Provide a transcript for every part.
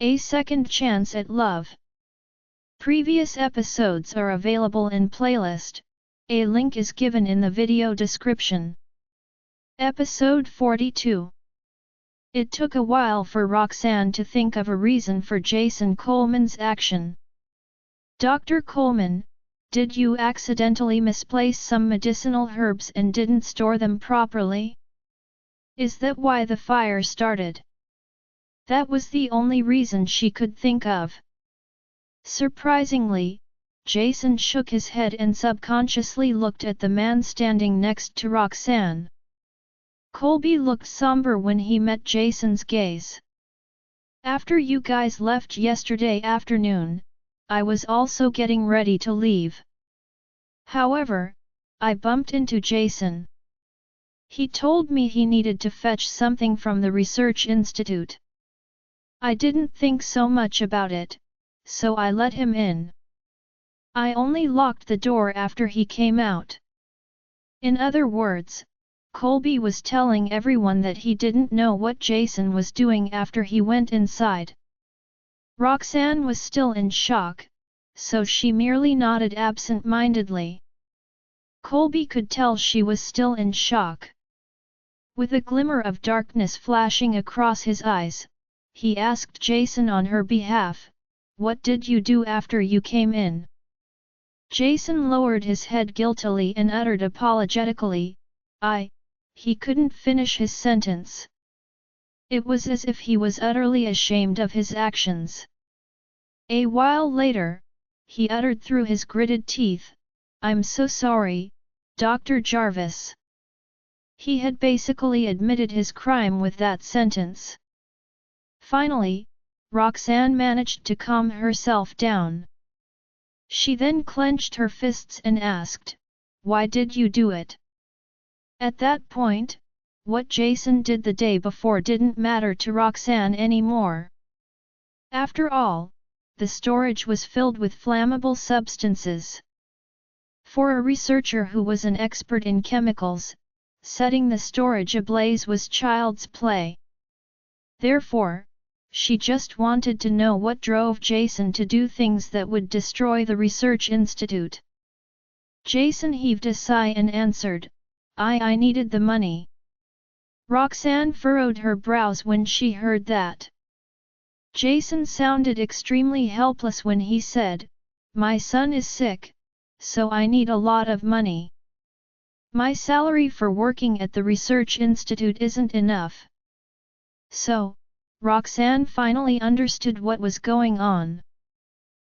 A Second Chance at Love. Previous episodes are available in playlist. A link is given in the video description. Episode 42. It took a while for Roxanne to think of a reason for Jason Coleman's action. Dr. Coleman, did you accidentally misplace some medicinal herbs and didn't store them properly? Is that why the fire started? That was the only reason she could think of. Surprisingly, Jason shook his head and subconsciously looked at the man standing next to Roxanne. Colby looked somber when he met Jason's gaze. After you guys left yesterday afternoon, I was also getting ready to leave. However, I bumped into Jason. He told me he needed to fetch something from the research institute. I didn't think so much about it, so I let him in. I only locked the door after he came out. In other words, Colby was telling everyone that he didn't know what Jason was doing after he went inside. Roxanne was still in shock, so she merely nodded absent-mindedly. Colby could tell she was still in shock. With a glimmer of darkness flashing across his eyes, he asked Jason on her behalf, "What did you do after you came in?" Jason lowered his head guiltily and uttered apologetically, He couldn't finish his sentence. It was as if he was utterly ashamed of his actions. A while later, he uttered through his gritted teeth, "I'm so sorry, Dr. Jarvis." He had basically admitted his crime with that sentence. Finally, Roxanne managed to calm herself down. She then clenched her fists and asked, "Why did you do it?" At that point, what Jason did the day before didn't matter to Roxanne anymore. After all, the storage was filled with flammable substances. For a researcher who was an expert in chemicals, setting the storage ablaze was child's play. Therefore, she just wanted to know what drove Jason to do things that would destroy the research institute. Jason heaved a sigh and answered, I needed the money." Roxanne furrowed her brows when she heard that. Jason sounded extremely helpless when he said, "My son is sick, so I need a lot of money. My salary for working at the research institute isn't enough." So, Roxanne finally understood what was going on.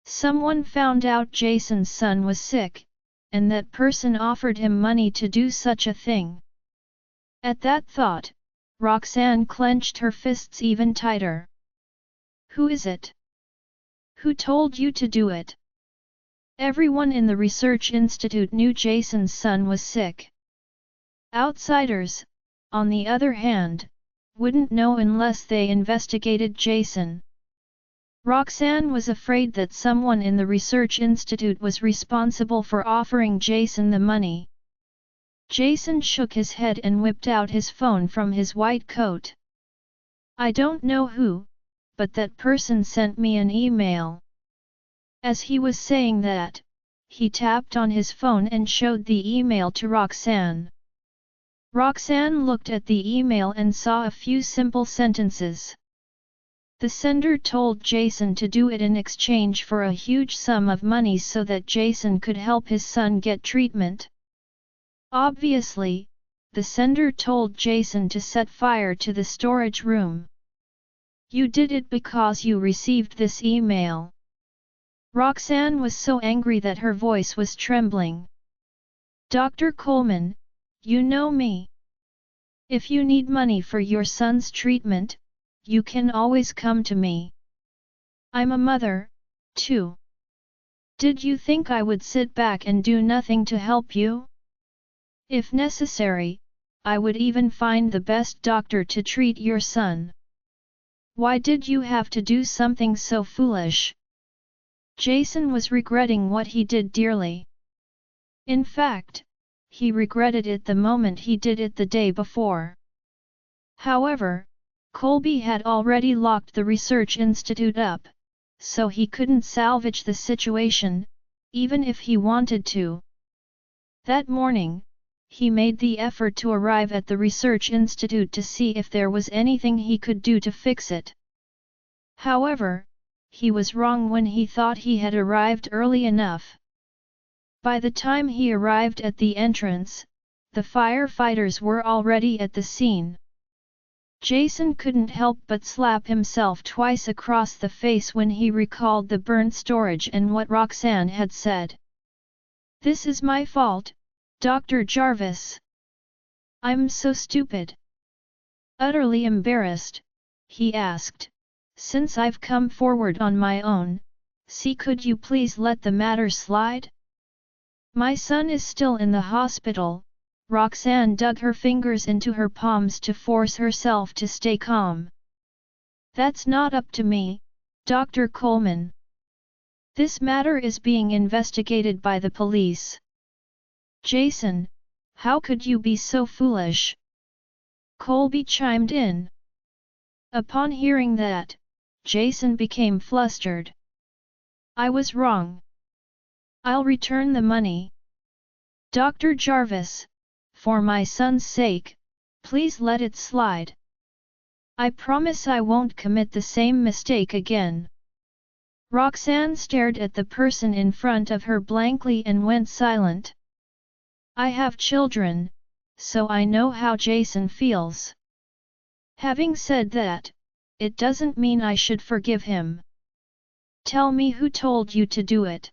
Someone found out Jason's son was sick, and that person offered him money to do such a thing. At that thought, Roxanne clenched her fists even tighter. "Who is it? Who told you to do it?" Everyone in the research institute knew Jason's son was sick. Outsiders, on the other hand, wouldn't know unless they investigated Jason. Roxanne was afraid that someone in the research institute was responsible for offering Jason the money. Jason shook his head and whipped out his phone from his white coat. "I don't know who, but that person sent me an email." As he was saying that, he tapped on his phone and showed the email to Roxanne. Roxanne looked at the email and saw a few simple sentences. The sender told Jason to do it in exchange for a huge sum of money so that Jason could help his son get treatment. Obviously, the sender told Jason to set fire to the storage room. "You did it because you received this email." Roxanne was so angry that her voice was trembling. "Dr. Coleman, you know me. If you need money for your son's treatment, you can always come to me. I'm a mother, too. Did you think I would sit back and do nothing to help you? If necessary, I would even find the best doctor to treat your son. Why did you have to do something so foolish?" Jason was regretting what he did dearly. In fact, he regretted it the moment he did it the day before. However, Colby had already locked the research institute up, so he couldn't salvage the situation, even if he wanted to. That morning, he made the effort to arrive at the research institute to see if there was anything he could do to fix it. However, he was wrong when he thought he had arrived early enough. By the time he arrived at the entrance, the firefighters were already at the scene. Jason couldn't help but slap himself twice across the face when he recalled the burnt storage and what Roxanne had said. "This is my fault, Dr. Jarvis. I'm so stupid." Utterly embarrassed, he asked, "Since I've come forward on my own, could you please let the matter slide?" "My son is still in the hospital." Roxanne dug her fingers into her palms to force herself to stay calm. "That's not up to me, Dr. Coleman. This matter is being investigated by the police." "Jason, how could you be so foolish?" Colby chimed in. Upon hearing that, Jason became flustered. "I was wrong. I'll return the money. Dr. Jarvis, for my son's sake, please let it slide. I promise I won't commit the same mistake again." Roxanne stared at the person in front of her blankly and went silent. "I have children, so I know how Jason feels. Having said that, it doesn't mean I should forgive him. Tell me who told you to do it.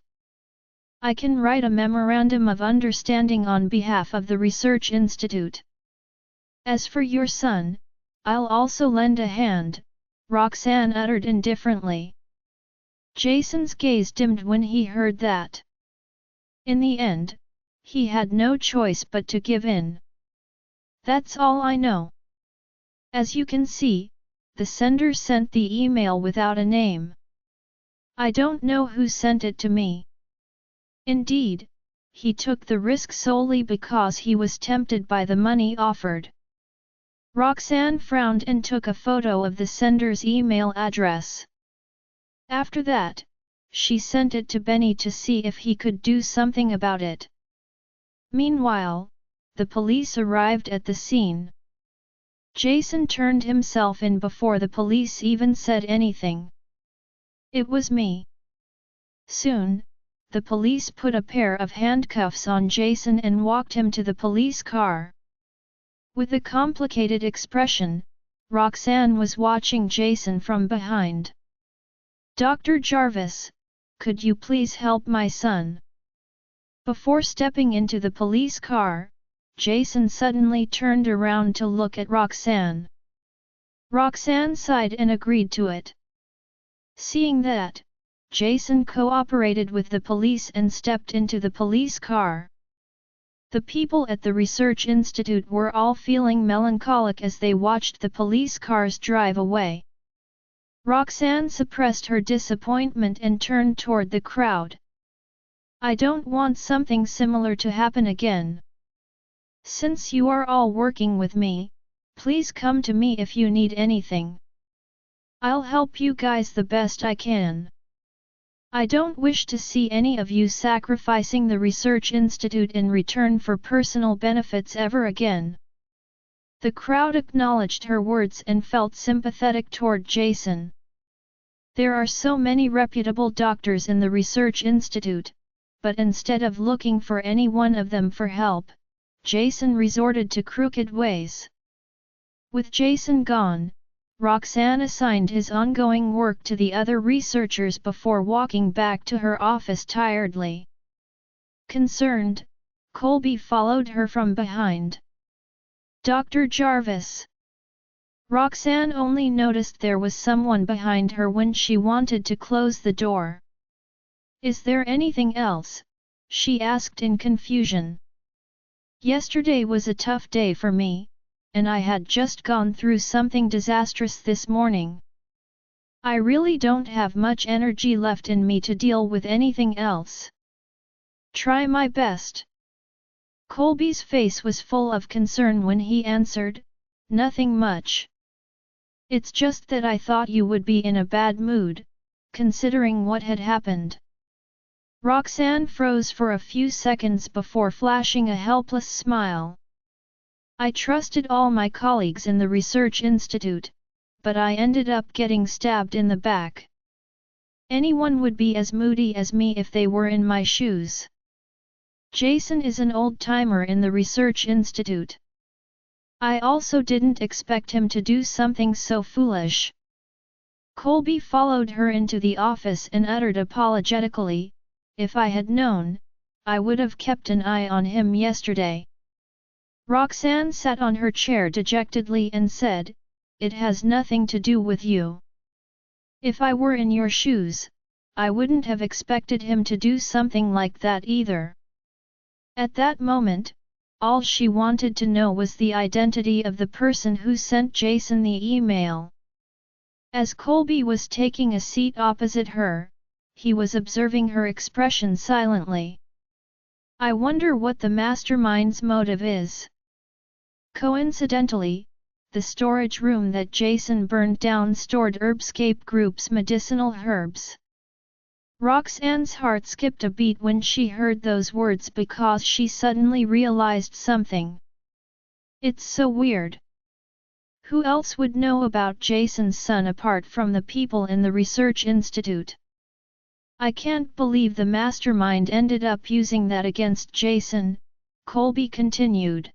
I can write a memorandum of understanding on behalf of the research institute. As for your son, I'll also lend a hand," Roxanne uttered indifferently. Jason's gaze dimmed when he heard that. In the end, he had no choice but to give in. "That's all I know. As you can see, the sender sent the email without a name. I don't know who sent it to me. Indeed, he took the risk solely because he was tempted by the money offered." Roxanne frowned and took a photo of the sender's email address. After that, she sent it to Benny to see if he could do something about it. Meanwhile, the police arrived at the scene. Jason turned himself in before the police even said anything. "It was me." Soon, the police put a pair of handcuffs on Jason and walked him to the police car. With a complicated expression, Roxanne was watching Jason from behind. "Dr. Jarvis, could you please help my son?" Before stepping into the police car, Jason suddenly turned around to look at Roxanne. Roxanne sighed and agreed to it. Seeing that, Jason cooperated with the police and stepped into the police car. The people at the research institute were all feeling melancholic as they watched the police cars drive away. Roxanne suppressed her disappointment and turned toward the crowd. "I don't want something similar to happen again. Since you are all working with me, please come to me if you need anything. I'll help you guys the best I can. I don't wish to see any of you sacrificing the research institute in return for personal benefits ever again." The crowd acknowledged her words and felt sympathetic toward Jason. There are so many reputable doctors in the research institute, but instead of looking for any one of them for help, Jason resorted to crooked ways. With Jason gone, Roxanne assigned his ongoing work to the other researchers before walking back to her office tiredly. Concerned, Colby followed her from behind. "Dr. Jarvis." Roxanne only noticed there was someone behind her when she wanted to close the door. "Is there anything else?" she asked in confusion. "Yesterday was a tough day for me, and I had just gone through something disastrous this morning. I really don't have much energy left in me to deal with anything else. Try my best." Colby's face was full of concern when he answered, "Nothing much. It's just that I thought you would be in a bad mood, considering what had happened. Roxanne froze for a few seconds before flashing a helpless smile. I trusted all my colleagues in the research institute, but I ended up getting stabbed in the back. Anyone would be as moody as me if they were in my shoes. Jason is an old-timer in the research institute. I also didn't expect him to do something so foolish. Colby followed her into the office and uttered apologetically, "If I had known, I would have kept an eye on him yesterday." Roxanne sat on her chair dejectedly and said, "It has nothing to do with you. If I were in your shoes, I wouldn't have expected him to do something like that either." At that moment, all she wanted to know was the identity of the person who sent Jason the email. As Colby was taking a seat opposite her, he was observing her expression silently. "I wonder what the mastermind's motive is." Coincidentally, the storage room that Jason burned down stored Herbscape Group's medicinal herbs. Roxanne's heart skipped a beat when she heard those words because she suddenly realized something. It's so weird. Who else would know about Jason's son apart from the people in the research institute? I can't believe the mastermind ended up using that against Jason, Colby continued.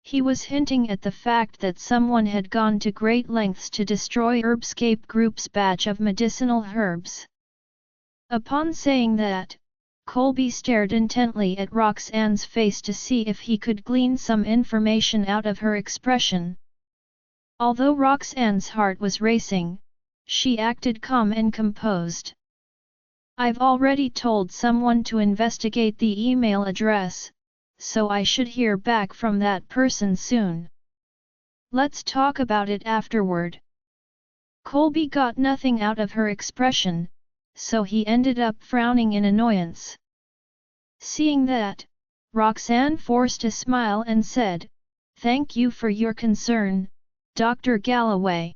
He was hinting at the fact that someone had gone to great lengths to destroy Herbscape Group's batch of medicinal herbs. Upon saying that, Colby stared intently at Roxanne's face to see if he could glean some information out of her expression. Although Roxanne's heart was racing, she acted calm and composed. "I've already told someone to investigate the email address, so I should hear back from that person soon. Let's talk about it afterward." Colby got nothing out of her expression, so he ended up frowning in annoyance. Seeing that, Roxanne forced a smile and said, "Thank you for your concern, Dr. Galloway.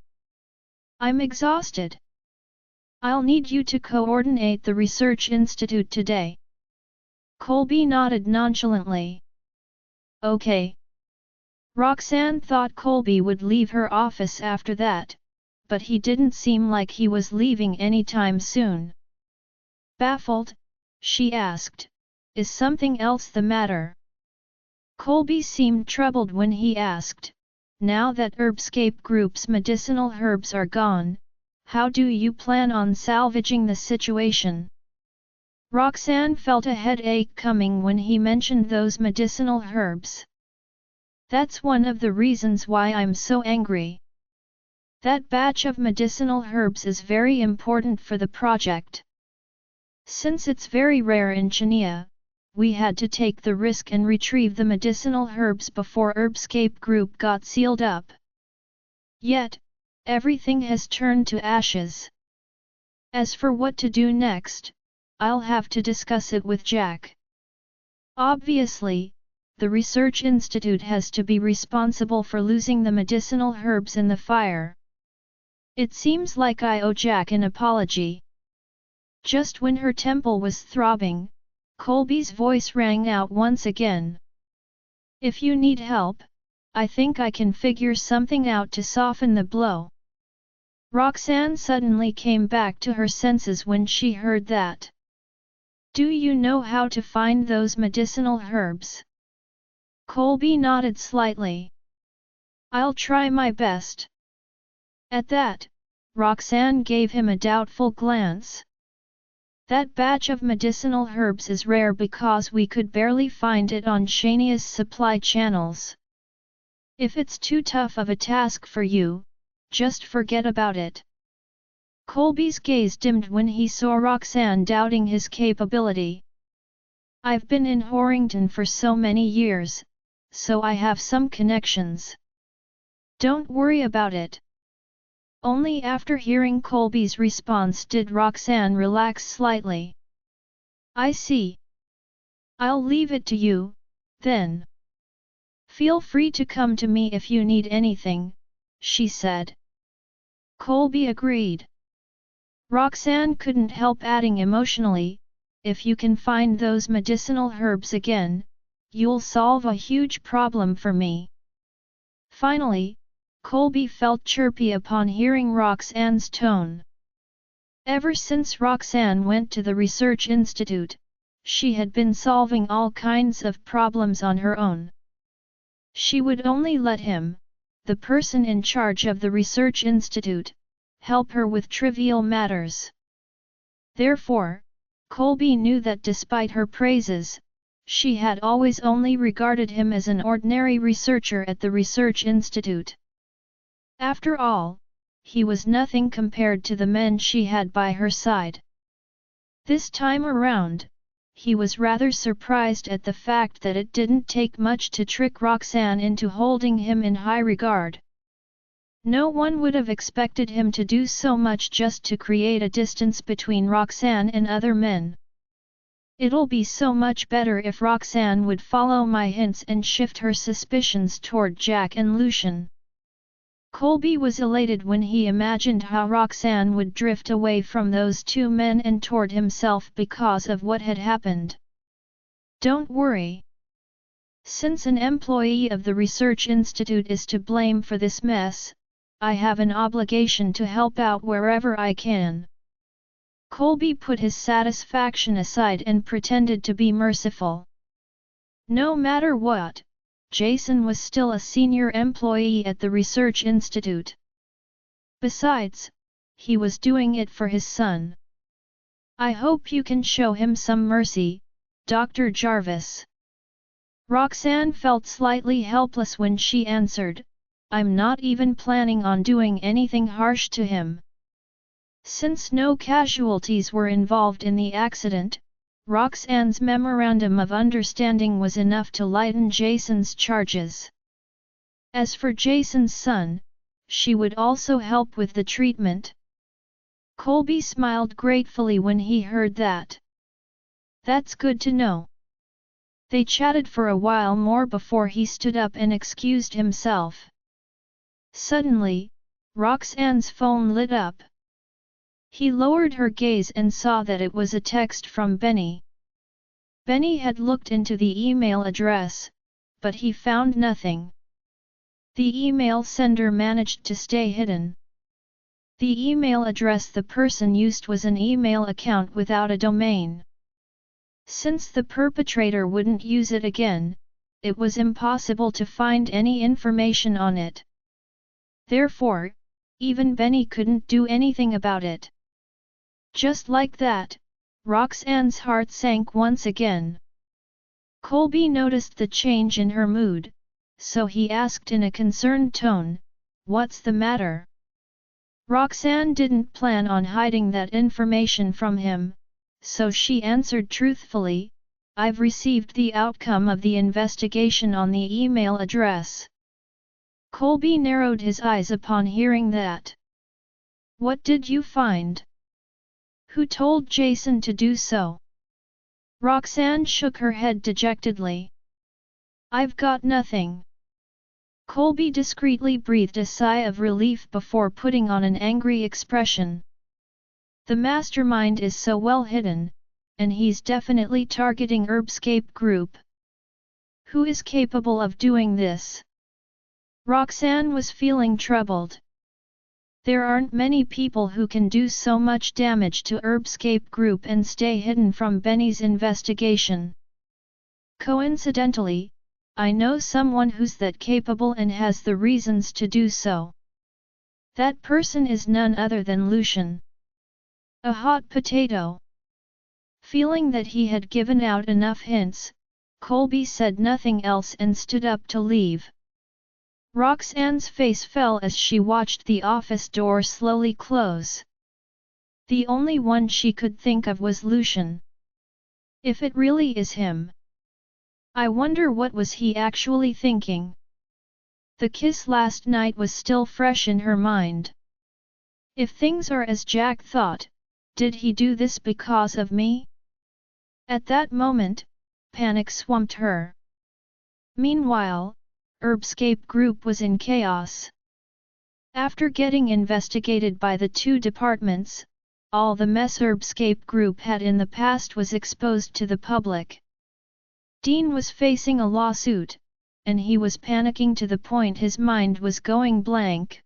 I'm exhausted. I'll need you to coordinate the research institute today." Colby nodded nonchalantly. "Okay." Roxanne thought Colby would leave her office after that, but he didn't seem like he was leaving anytime soon. Baffled, she asked, "Is something else the matter?" Colby seemed troubled when he asked, "Now that Herbscape Group's medicinal herbs are gone, how do you plan on salvaging the situation?" Roxanne felt a headache coming when he mentioned those medicinal herbs. "That's one of the reasons why I'm so angry. That batch of medicinal herbs is very important for the project. Since it's very rare in Chania, we had to take the risk and retrieve the medicinal herbs before Herbscape Group got sealed up. Yet, everything has turned to ashes. As for what to do next, I'll have to discuss it with Jack. Obviously, the research institute has to be responsible for losing the medicinal herbs in the fire. It seems like I owe Jack an apology." Just when her temple was throbbing, Colby's voice rang out once again. "If you need help, I think I can figure something out to soften the blow." Roxanne suddenly came back to her senses when she heard that. "Do you know how to find those medicinal herbs?" Colby nodded slightly. "I'll try my best." At that, Roxanne gave him a doubtful glance. "That batch of medicinal herbs is rare because we could barely find it on Shania's supply channels. If it's too tough of a task for you, just forget about it." Colby's gaze dimmed when he saw Roxanne doubting his capability. "I've been in Horrington for so many years, so I have some connections. Don't worry about it." Only after hearing Colby's response did Roxanne relax slightly. "I see. I'll leave it to you, then. Feel free to come to me if you need anything," she said. Colby agreed. Roxanne couldn't help adding emotionally, if you can find those medicinal herbs again, you'll solve a huge problem for me. Finally, Colby felt chirpy upon hearing Roxanne's tone. Ever since Roxanne went to the research institute, she had been solving all kinds of problems on her own. She would only let him, the person in charge of the research institute, help her with trivial matters. Therefore, Colby knew that despite her praises, she had always only regarded him as an ordinary researcher at the research institute. After all, he was nothing compared to the men she had by her side. This time around, he was rather surprised at the fact that it didn't take much to trick Roxanne into holding him in high regard. No one would have expected him to do so much just to create a distance between Roxanne and other men. It'll be so much better if Roxanne would follow my hints and shift her suspicions toward Jack and Lucian. Colby was elated when he imagined how Roxanne would drift away from those two men and toward himself because of what had happened. Don't worry. Since an employee of the Research Institute is to blame for this mess, I have an obligation to help out wherever I can. Colby put his satisfaction aside and pretended to be merciful. No matter what, Jason was still a senior employee at the Research Institute. Besides, he was doing it for his son. I hope you can show him some mercy, Dr. Jarvis. Roxanne felt slightly helpless when she answered, I'm not even planning on doing anything harsh to him. Since no casualties were involved in the accident, Roxanne's memorandum of understanding was enough to lighten Jason's charges. As for Jason's son, she would also help with the treatment. Colby smiled gratefully when he heard that. That's good to know. They chatted for a while more before he stood up and excused himself. Suddenly, Roxanne's phone lit up. He lowered her gaze and saw that it was a text from Benny. Benny had looked into the email address, but he found nothing. The email sender managed to stay hidden. The email address the person used was an email account without a domain. Since the perpetrator wouldn't use it again, it was impossible to find any information on it. Therefore, even Benny couldn't do anything about it. Just like that, Roxanne's heart sank once again. Colby noticed the change in her mood, so he asked in a concerned tone, "What's the matter?" Roxanne didn't plan on hiding that information from him, so she answered truthfully, "I've received the outcome of the investigation on the email address." Colby narrowed his eyes upon hearing that. "What did you find? Who told Jason to do so?" Roxanne shook her head dejectedly. "I've got nothing." Colby discreetly breathed a sigh of relief before putting on an angry expression. The mastermind is so well hidden, and he's definitely targeting Heartbreak Group. Who is capable of doing this? Roxanne was feeling troubled. There aren't many people who can do so much damage to Heartbreak Group and stay hidden from Benny's investigation. Coincidentally, I know someone who's that capable and has the reasons to do so. That person is none other than Lucian. A hot potato. Feeling that he had given out enough hints, Colby said nothing else and stood up to leave. Roxanne's face fell as she watched the office door slowly close. The only one she could think of was Lucian. If it really is him. I wonder what was he actually thinking? The kiss last night was still fresh in her mind. If things are as Jack thought, did he do this because of me? At that moment, panic swamped her. Meanwhile, Heartbreak Group was in chaos. After getting investigated by the two departments, all the mess Heartbreak group had in the past was exposed to the public. Dean was facing a lawsuit, and he was panicking to the point his mind was going blank.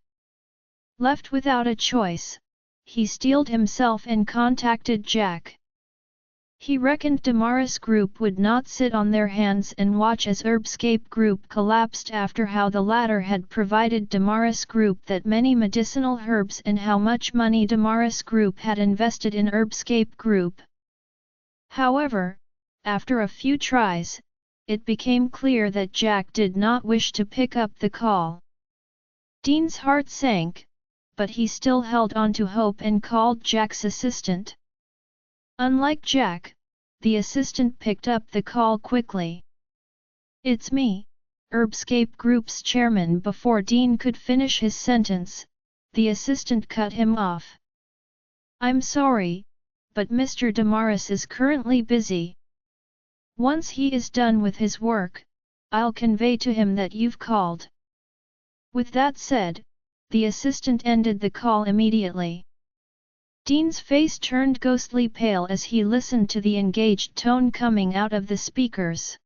Left without a choice, he steeled himself and contacted Jack. He reckoned Damaris Group would not sit on their hands and watch as Heartbreak Group collapsed after how the latter had provided Damaris Group that many medicinal herbs and how much money Damaris Group had invested in Heartbreak Group. However, after a few tries, it became clear that Jack did not wish to pick up the call. Dean's heart sank, but he still held on to hope and called Jack's assistant. Unlike Jack, the assistant picked up the call quickly. "It's me, Heartbreak Group's chairman." Before Dean could finish his sentence, the assistant cut him off. "I'm sorry, but Mr. Damaris is currently busy. Once he is done with his work, I'll convey to him that you've called." With that said, the assistant ended the call immediately. Dean's face turned ghostly pale as he listened to the engaged tone coming out of the speakers.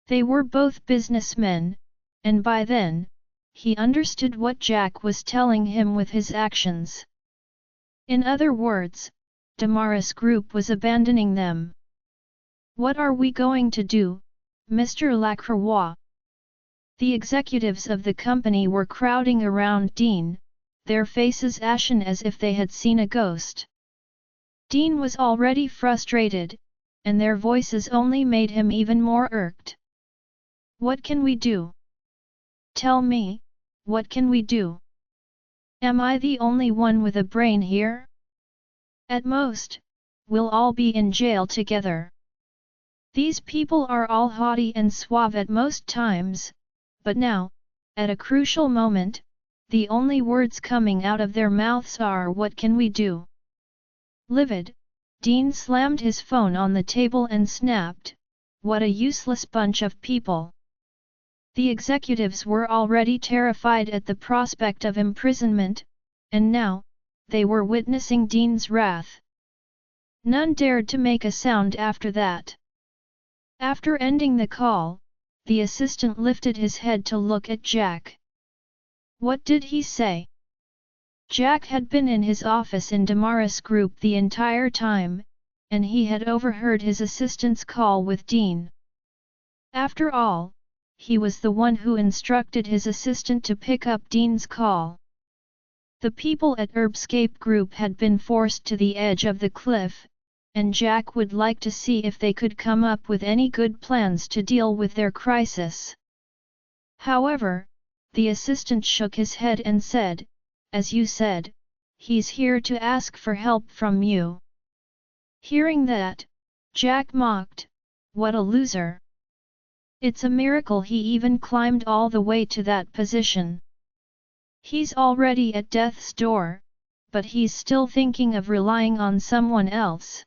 They were both businessmen, and by then, he understood what Jack was telling him with his actions. In other words, Damaris Group was abandoning them. "What are we going to do, Mr. Lacroix?" The executives of the company were crowding around Dean, their faces ashen as if they had seen a ghost. Dean was already frustrated, and their voices only made him even more irked. "What can we do? Tell me, what can we do? Am I the only one with a brain here? At most, we'll all be in jail together. These people are all haughty and suave at most times, but now, at a crucial moment, the only words coming out of their mouths are 'what can we do?'" Livid, Dean slammed his phone on the table and snapped, "What a useless bunch of people." The executives were already terrified at the prospect of imprisonment, and now, they were witnessing Dean's wrath. None dared to make a sound after that. After ending the call, the assistant lifted his head to look at Jack. What did he say? Jack had been in his office in Damaris Group the entire time, and he had overheard his assistant's call with Dean. After all, he was the one who instructed his assistant to pick up Dean's call. The people at Heartbreak Group had been forced to the edge of the cliff, and Jack would like to see if they could come up with any good plans to deal with their crisis. However, the assistant shook his head and said, "As you said, he's here to ask for help from you." Hearing that, Jack mocked, "What a loser. It's a miracle he even climbed all the way to that position. He's already at death's door, but he's still thinking of relying on someone else.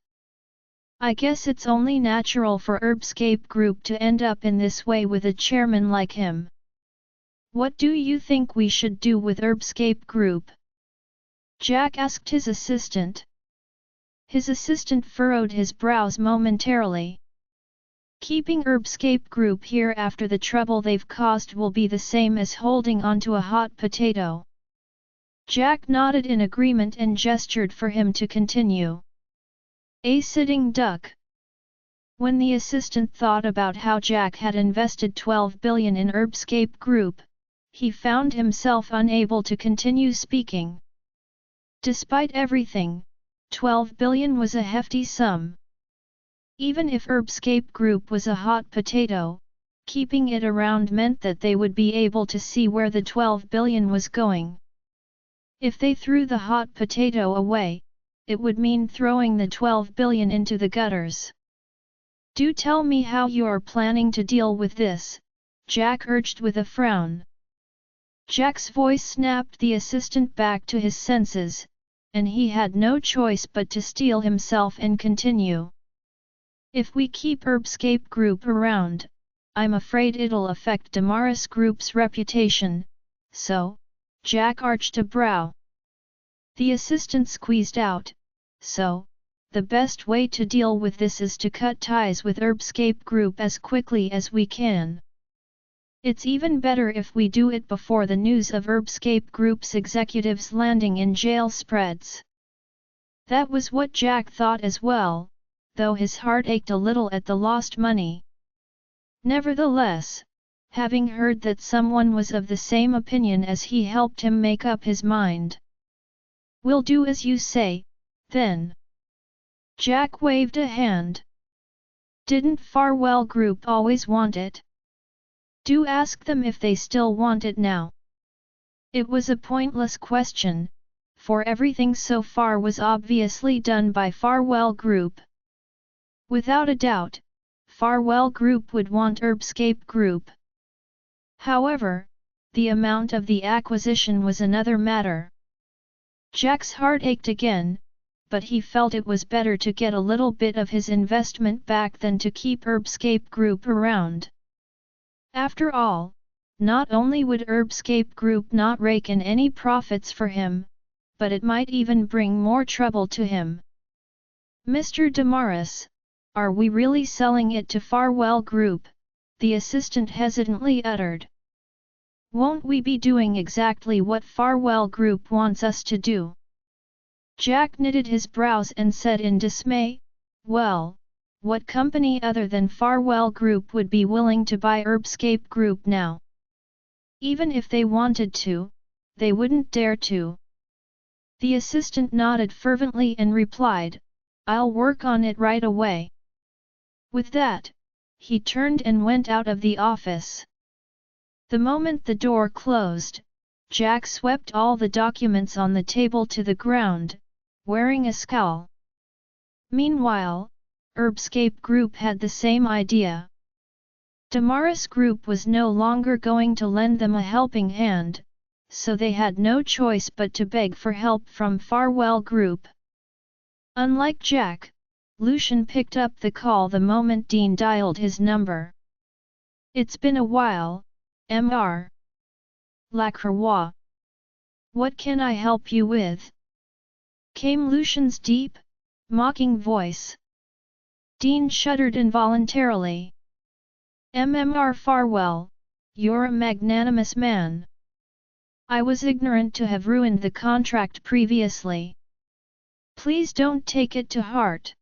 I guess it's only natural for Heartbreak Group to end up in this way with a chairman like him. What do you think we should do with Heartbreak Group?" Jack asked his assistant. His assistant furrowed his brows momentarily. "Keeping Heartbreak Group here after the trouble they've caused will be the same as holding onto a hot potato." Jack nodded in agreement and gestured for him to continue. "A sitting duck." When the assistant thought about how Jack had invested 12 billion in Heartbreak Group, he found himself unable to continue speaking. Despite everything, 12 billion was a hefty sum. Even if Heartbreak Group was a hot potato, keeping it around meant that they would be able to see where the 12 billion was going. If they threw the hot potato away, it would mean throwing the 12 billion into the gutters. "Do tell me how you're planning to deal with this," Jack urged with a frown. Jack's voice snapped the assistant back to his senses, and he had no choice but to steel himself and continue. "If we keep Heartbreak Group around, I'm afraid it'll affect Damaris Group's reputation, so, Jack arched a brow. The assistant squeezed out, "So, the best way to deal with this is to cut ties with Heartbreak Group as quickly as we can. It's even better if we do it before the news of Heartbreak Group's executives landing in jail spreads." That was what Jack thought as well, though his heart ached a little at the lost money. Nevertheless, having heard that someone was of the same opinion as he helped him make up his mind. "We'll do as you say, then." Jack waved a hand. "Didn't Farwell Group always want it? Do ask them if they still want it now." It was a pointless question, for everything so far was obviously done by Farwell Group. Without a doubt, Farwell Group would want Heartbreak Group. However, the amount of the acquisition was another matter. Jack's heart ached again, but he felt it was better to get a little bit of his investment back than to keep Heartbreak Group around. After all, not only would Heartbreak Group not rake in any profits for him, but it might even bring more trouble to him. "Mr. Damaris, are we really selling it to Farwell Group?" the assistant hesitantly uttered. "Won't we be doing exactly what Farwell Group wants us to do?" Jack knitted his brows and said in dismay, "Well, what company other than Farwell Group would be willing to buy Heartbreak Group now? Even if they wanted to, they wouldn't dare to." The assistant nodded fervently and replied, "I'll work on it right away." With that, he turned and went out of the office. The moment the door closed, Jack swept all the documents on the table to the ground, wearing a scowl. Meanwhile, Heartbreak Group had the same idea. Damaris Group was no longer going to lend them a helping hand, so they had no choice but to beg for help from Farwell Group. Unlike Jack, Lucian picked up the call the moment Dean dialed his number. "It's been a while, Mr. Lacroix. What can I help you with?" came Lucian's deep, mocking voice. Dean shuddered involuntarily. "Mr. Farwell, you're a magnanimous man. I was ignorant to have ruined the contract previously. Please don't take it to heart."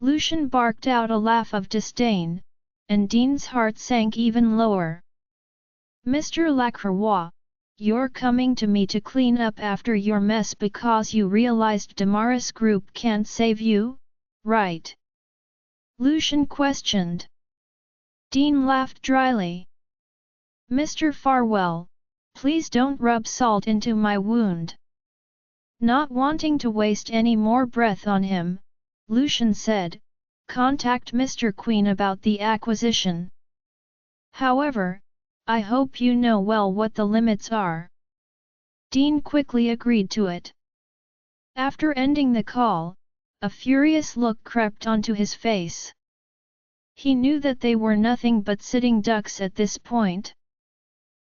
Lucian barked out a laugh of disdain, and Dean's heart sank even lower. "Mr. Lacroix, you're coming to me to clean up after your mess because you realized Damaris Group can't save you, right?" Lucian questioned. Dean laughed dryly. "Mr. Farwell, please don't rub salt into my wound." Not wanting to waste any more breath on him, Lucian said, "Contact Mr. Queen about the acquisition. However, I hope you know well what the limits are." Dean quickly agreed to it. After ending the call, a furious look crept onto his face. He knew that they were nothing but sitting ducks at this point.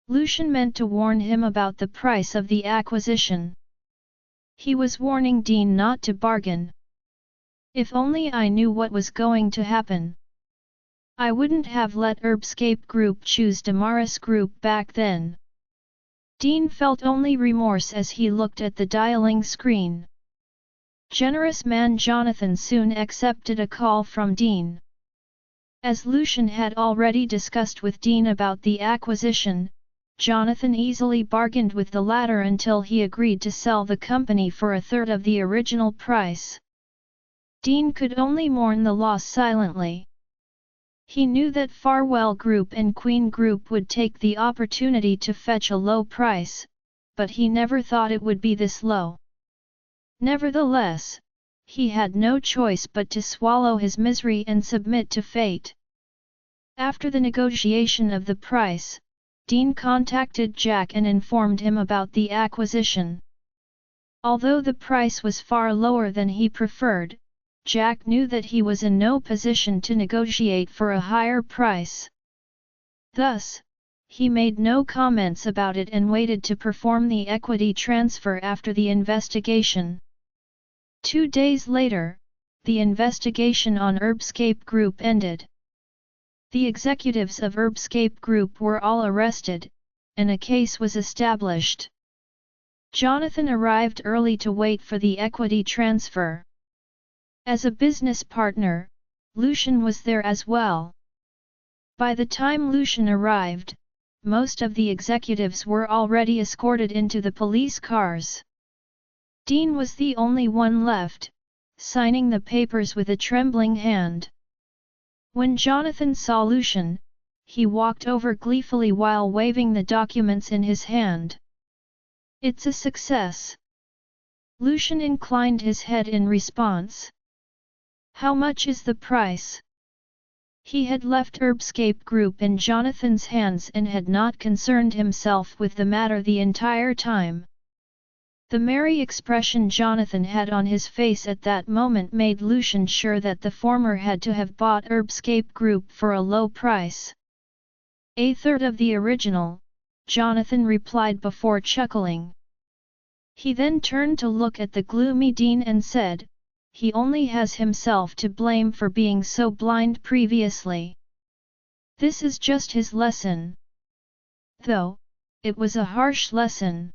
Lucian meant to warn him about the price of the acquisition. He was warning Dean not to bargain. "If only I knew what was going to happen. I wouldn't have let Heartbreak Group choose Damaris Group back then." Dean felt only remorse as he looked at the dialing screen. Generous man Jonathan soon accepted a call from Dean. As Lucian had already discussed with Dean about the acquisition, Jonathan easily bargained with the latter until he agreed to sell the company for a third of the original price. Dean could only mourn the loss silently. He knew that Farwell Group and Queen Group would take the opportunity to fetch a low price, but he never thought it would be this low. Nevertheless, he had no choice but to swallow his misery and submit to fate. After the negotiation of the price, Dean contacted Jack and informed him about the acquisition. Although the price was far lower than he preferred, Jack knew that he was in no position to negotiate for a higher price. Thus, he made no comments about it and waited to perform the equity transfer after the investigation. 2 days later, the investigation on Heartbreak Group ended. The executives of Heartbreak Group were all arrested, and a case was established. Jonathan arrived early to wait for the equity transfer. As a business partner, Lucian was there as well. By the time Lucian arrived, most of the executives were already escorted into the police cars. Dean was the only one left, signing the papers with a trembling hand. When Jonathan saw Lucian, he walked over gleefully while waving the documents in his hand. "It's a success." Lucian inclined his head in response. "How much is the price?" He had left Heartbreak Group in Jonathan's hands and had not concerned himself with the matter the entire time. The merry expression Jonathan had on his face at that moment made Lucian sure that the former had to have bought Heartbreak Group for a low price. "A third of the original," Jonathan replied before chuckling. He then turned to look at the gloomy Dean and said, "He only has himself to blame for being so blind previously. This is just his lesson." Though, it was a harsh lesson.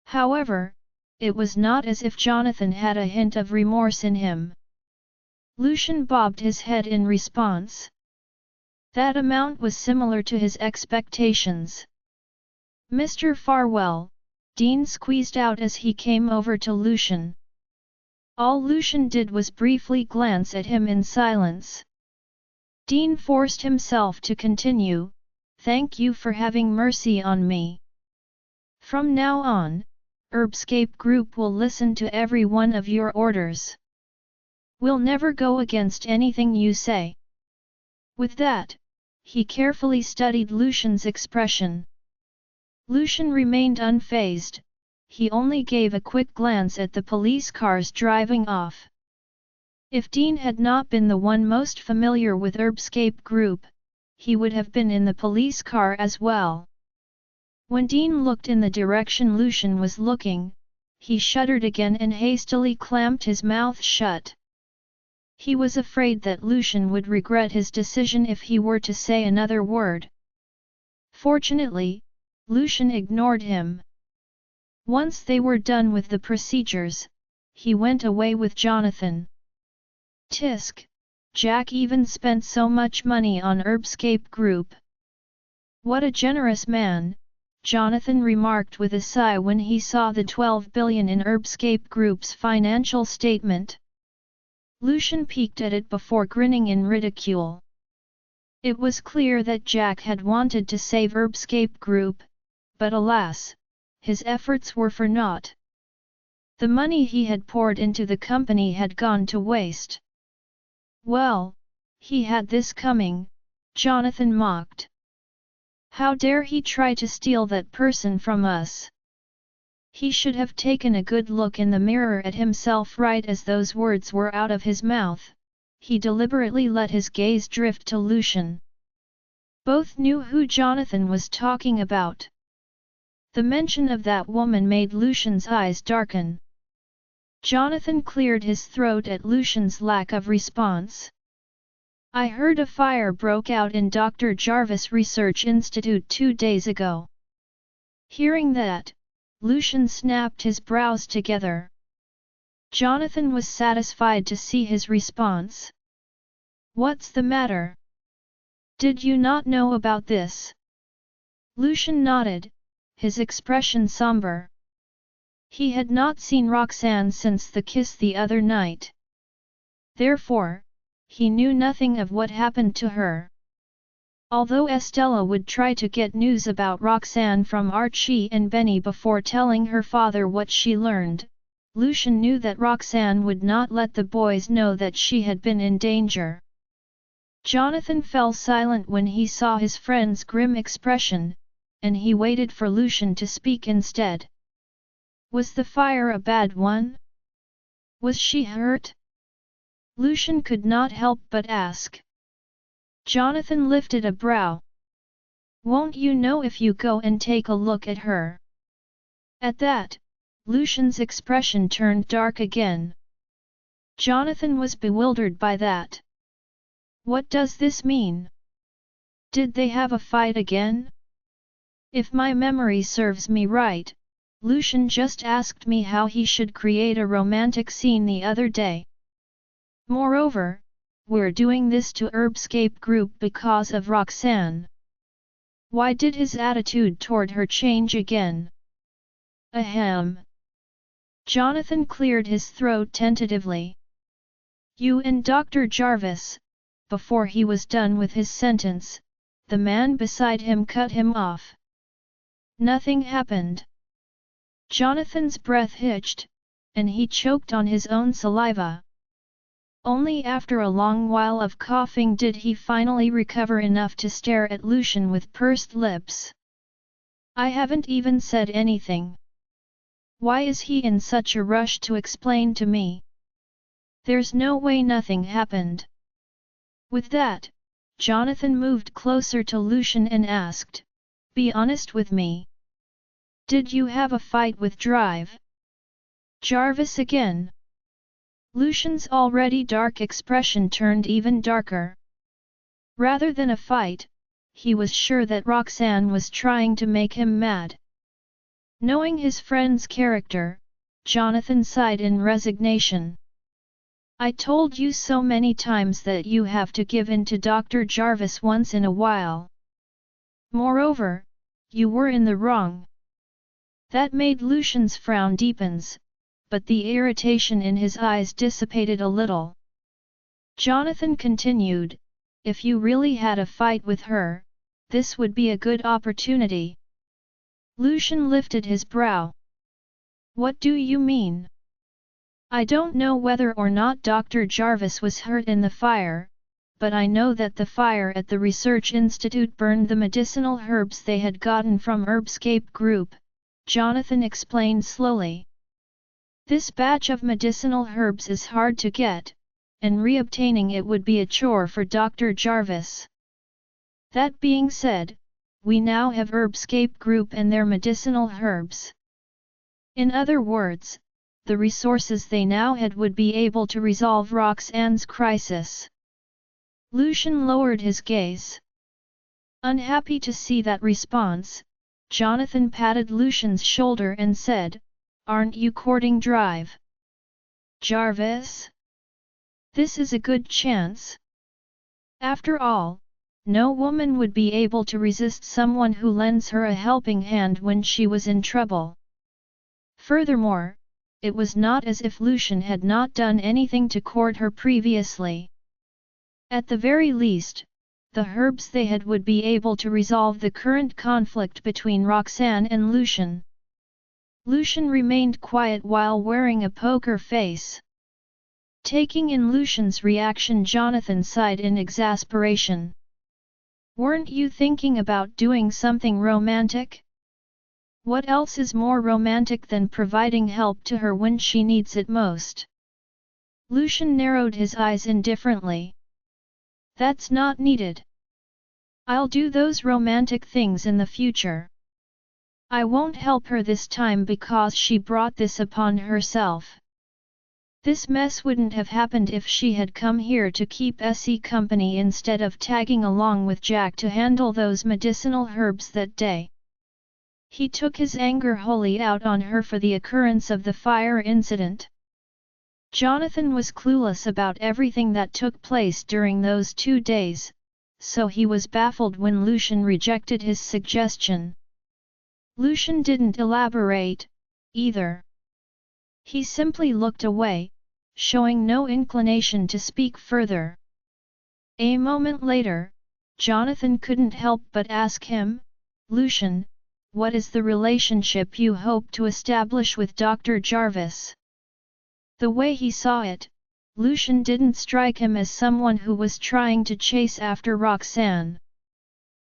However, it was not as if Jonathan had a hint of remorse in him. Lucian bobbed his head in response. That amount was similar to his expectations. "Mr. Farwell," Dean squeezed out as he came over to Lucian. All Lucian did was briefly glance at him in silence. Dean forced himself to continue, "Thank you for having mercy on me. From now on, Heartbreak Group will listen to every one of your orders. We'll never go against anything you say." With that, he carefully studied Lucian's expression. Lucian remained unfazed. He only gave a quick glance at the police cars driving off. If Dean had not been the one most familiar with Heartbreak Group, he would have been in the police car as well. When Dean looked in the direction Lucian was looking, he shuddered again and hastily clamped his mouth shut. He was afraid that Lucian would regret his decision if he were to say another word. Fortunately, Lucian ignored him. Once they were done with the procedures, he went away with Jonathan. Tisk, Jack even spent so much money on Heartbreak Group. "What a generous man," Jonathan remarked with a sigh when he saw the 12 billion in Heartbreak Group's financial statement. Lucian peeked at it before grinning in ridicule. It was clear that Jack had wanted to save Heartbreak Group, but alas, his efforts were for naught. The money he had poured into the company had gone to waste. "Well, he had this coming," Jonathan mocked. "How dare he try to steal that person from us? He should have taken a good look in the mirror at himself." Right as those words were out of his mouth, he deliberately let his gaze drift to Lucian. Both knew who Jonathan was talking about. The mention of that woman made Lucian's eyes darken. Jonathan cleared his throat at Lucian's lack of response. "I heard a fire broke out in Dr. Jarvis Research Institute 2 days ago." Hearing that, Lucian snapped his brows together. Jonathan was satisfied to see his response. "What's the matter? Did you not know about this?" Lucian nodded, his expression somber. He had not seen Roxanne since the kiss the other night. Therefore, he knew nothing of what happened to her. Although Estella would try to get news about Roxanne from Archie and Benny before telling her father what she learned, Lucian knew that Roxanne would not let the boys know that she had been in danger. Jonathan fell silent when he saw his friend's grim expression, and he waited for Lucian to speak instead. "Was the fire a bad one? Was she hurt?" Lucian could not help but ask. Jonathan lifted a brow. Won't you know if you go and take a look at her? At that, Lucian's expression turned dark again. Jonathan was bewildered by that. What does this mean? Did they have a fight again? If my memory serves me right, Lucian just asked me how he should create a romantic scene the other day. Moreover, we're doing this to Heartbreak group because of Roxanne. Why did his attitude toward her change again? Ahem. Jonathan cleared his throat tentatively. You and Dr. Jarvis. Before he was done with his sentence, the man beside him cut him off. Nothing happened. Jonathan's breath hitched, and he choked on his own saliva. Only after a long while of coughing did he finally recover enough to stare at Lucian with pursed lips. I haven't even said anything. Why is he in such a rush to explain to me? There's no way nothing happened. With that, Jonathan moved closer to Lucian and asked, Be honest with me. Did you have a fight with Drive? Jarvis again. Lucian's already dark expression turned even darker. Rather than a fight, he was sure that Roxanne was trying to make him mad. Knowing his friend's character, Jonathan sighed in resignation. I told you so many times that you have to give in to Dr. Jarvis once in a while. Moreover, you were in the wrong. That made Lucian's frown deepens, but the irritation in his eyes dissipated a little. Jonathan continued, If you really had a fight with her, this would be a good opportunity. Lucian lifted his brow. What do you mean? I don't know whether or not Dr. Jarvis was hurt in the fire, but I know that the fire at the research institute burned the medicinal herbs they had gotten from Heartbreak group, Jonathan explained slowly. This batch of medicinal herbs is hard to get, and reobtaining it would be a chore for Dr. Jarvis. That being said, we now have Heartbreak group and their medicinal herbs. In other words, the resources they now had would be able to resolve Roxanne's crisis. Lucian lowered his gaze. Unhappy to see that response, Jonathan patted Lucian's shoulder and said, Aren't you courting Drive? Jarvis? This is a good chance. After all, no woman would be able to resist someone who lends her a helping hand when she was in trouble. Furthermore, it was not as if Lucian had not done anything to court her previously. At the very least, the herbs they had would be able to resolve the current conflict between Roxanne and Lucian. Lucian remained quiet while wearing a poker face. Taking in Lucian's reaction, Jonathan sighed in exasperation. Weren't you thinking about doing something romantic? What else is more romantic than providing help to her when she needs it most? Lucian narrowed his eyes indifferently. That's not needed. I'll do those romantic things in the future. I won't help her this time because she brought this upon herself. This mess wouldn't have happened if she had come here to keep SE company instead of tagging along with Jack to handle those medicinal herbs that day. He took his anger wholly out on her for the occurrence of the fire incident. Jonathan was clueless about everything that took place during those 2 days, so he was baffled when Lucian rejected his suggestion. Lucian didn't elaborate, either. He simply looked away, showing no inclination to speak further. A moment later, Jonathan couldn't help but ask him, Lucian, what is the relationship you hope to establish with Dr. Jarvis? The way he saw it, Lucian didn't strike him as someone who was trying to chase after Roxanne.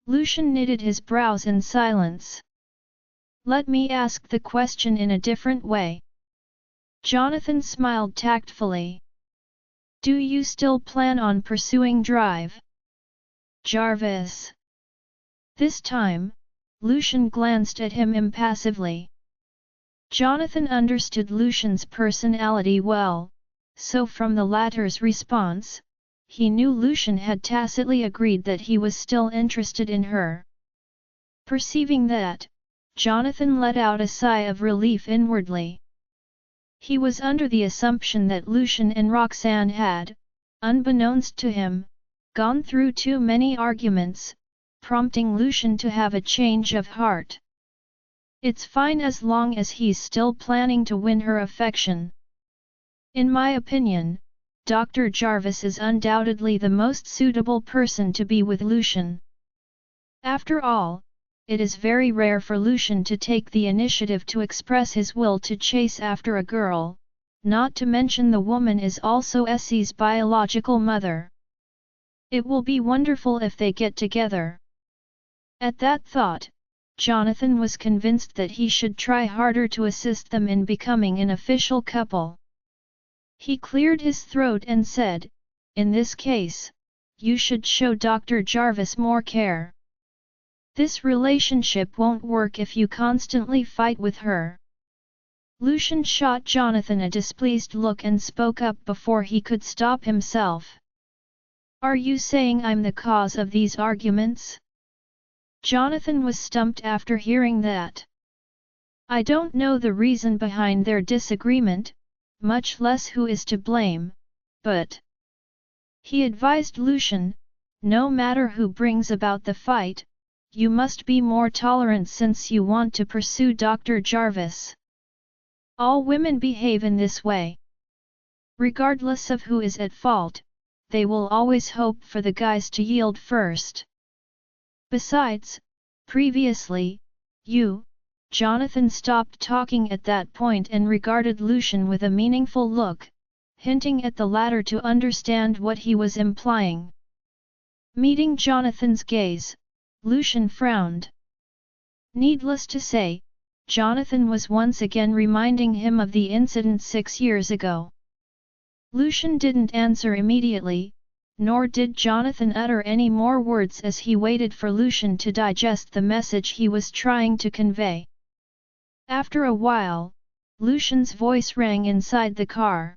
Lucian knitted his brows in silence. Let me ask the question in a different way. Jonathan smiled tactfully. Do you still plan on pursuing Drive? Jarvis? This time, Lucian glanced at him impassively. Jonathan understood Lucian's personality well, so from the latter's response, he knew Lucian had tacitly agreed that he was still interested in her. Perceiving that, Jonathan let out a sigh of relief inwardly. He was under the assumption that Lucian and Roxanne had, unbeknownst to him, gone through too many arguments, prompting Lucian to have a change of heart. It's fine as long as he's still planning to win her affection. In my opinion, Dr. Jarvis is undoubtedly the most suitable person to be with Lucian. After all, it is very rare for Lucian to take the initiative to express his will to chase after a girl, not to mention the woman is also Essie's biological mother. It will be wonderful if they get together. At that thought, Jonathan was convinced that he should try harder to assist them in becoming an official couple. He cleared his throat and said, "In this case, you should show Dr. Jarvis more care. This relationship won't work if you constantly fight with her." Lucian shot Jonathan a displeased look and spoke up before he could stop himself. "Are you saying I'm the cause of these arguments?" Jonathan was stumped after hearing that. "I don't know the reason behind their disagreement, much less who is to blame, but..." He advised Lucian, "No matter who brings about the fight, you must be more tolerant since you want to pursue Dr. Jarvis. All women behave in this way. Regardless of who is at fault, they will always hope for the guys to yield first. Besides, previously, you..." Jonathan stopped talking at that point and regarded Lucian with a meaningful look, hinting at the latter to understand what he was implying. Meeting Jonathan's gaze, Lucian frowned. Needless to say, Jonathan was once again reminding him of the incident 6 years ago. Lucian didn't answer immediately, nor did Jonathan utter any more words as he waited for Lucian to digest the message he was trying to convey. After a while, Lucian's voice rang inside the car.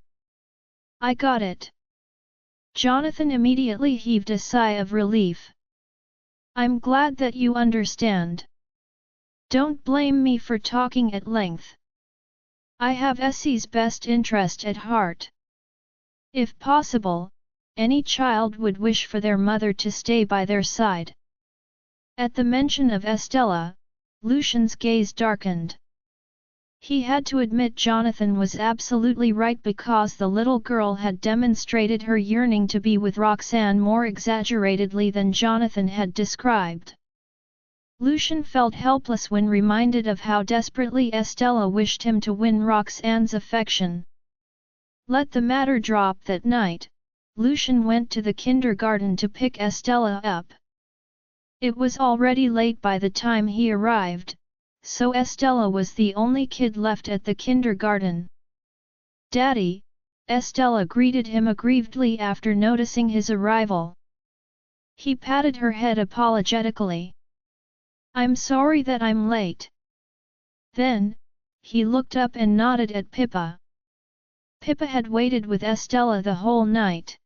"I got it." Jonathan immediately heaved a sigh of relief. "I'm glad that you understand. Don't blame me for talking at length. I have Essie's best interest at heart. If possible, any child would wish for their mother to stay by their side." At the mention of Estella, Lucian's gaze darkened. He had to admit Jonathan was absolutely right because the little girl had demonstrated her yearning to be with Roxanne more exaggeratedly than Jonathan had described. Lucian felt helpless when reminded of how desperately Estella wished him to win Roxanne's affection. Let the matter drop that night, Lucian went to the kindergarten to pick Estella up. It was already late by the time he arrived, so Estella was the only kid left at the kindergarten. "Daddy," Estella greeted him aggrievedly after noticing his arrival. He patted her head apologetically. "I'm sorry that I'm late." Then, he looked up and nodded at Pippa. Pippa had waited with Estella the whole night.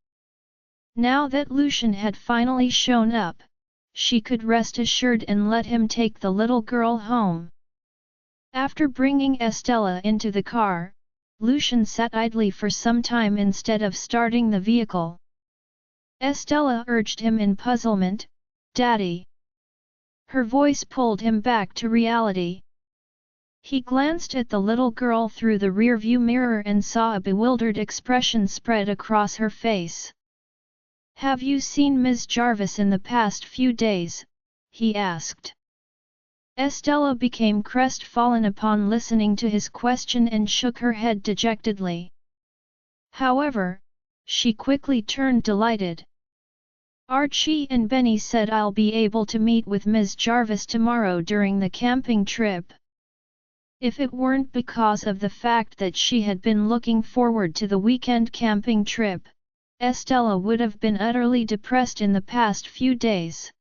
Now that Lucian had finally shown up, she could rest assured and let him take the little girl home. After bringing Estella into the car, Lucian sat idly for some time instead of starting the vehicle. Estella urged him in puzzlement, "Daddy." Her voice pulled him back to reality. He glanced at the little girl through the rearview mirror and saw a bewildered expression spread across her face. "Have you seen Ms. Jarvis in the past few days?" he asked. Estella became crestfallen upon listening to his question and shook her head dejectedly. However, she quickly turned delighted. "Archie and Benny said I'll be able to meet with Ms. Jarvis tomorrow during the camping trip." If it weren't because of the fact that she had been looking forward to the weekend camping trip, Estella would have been utterly depressed in the past few days.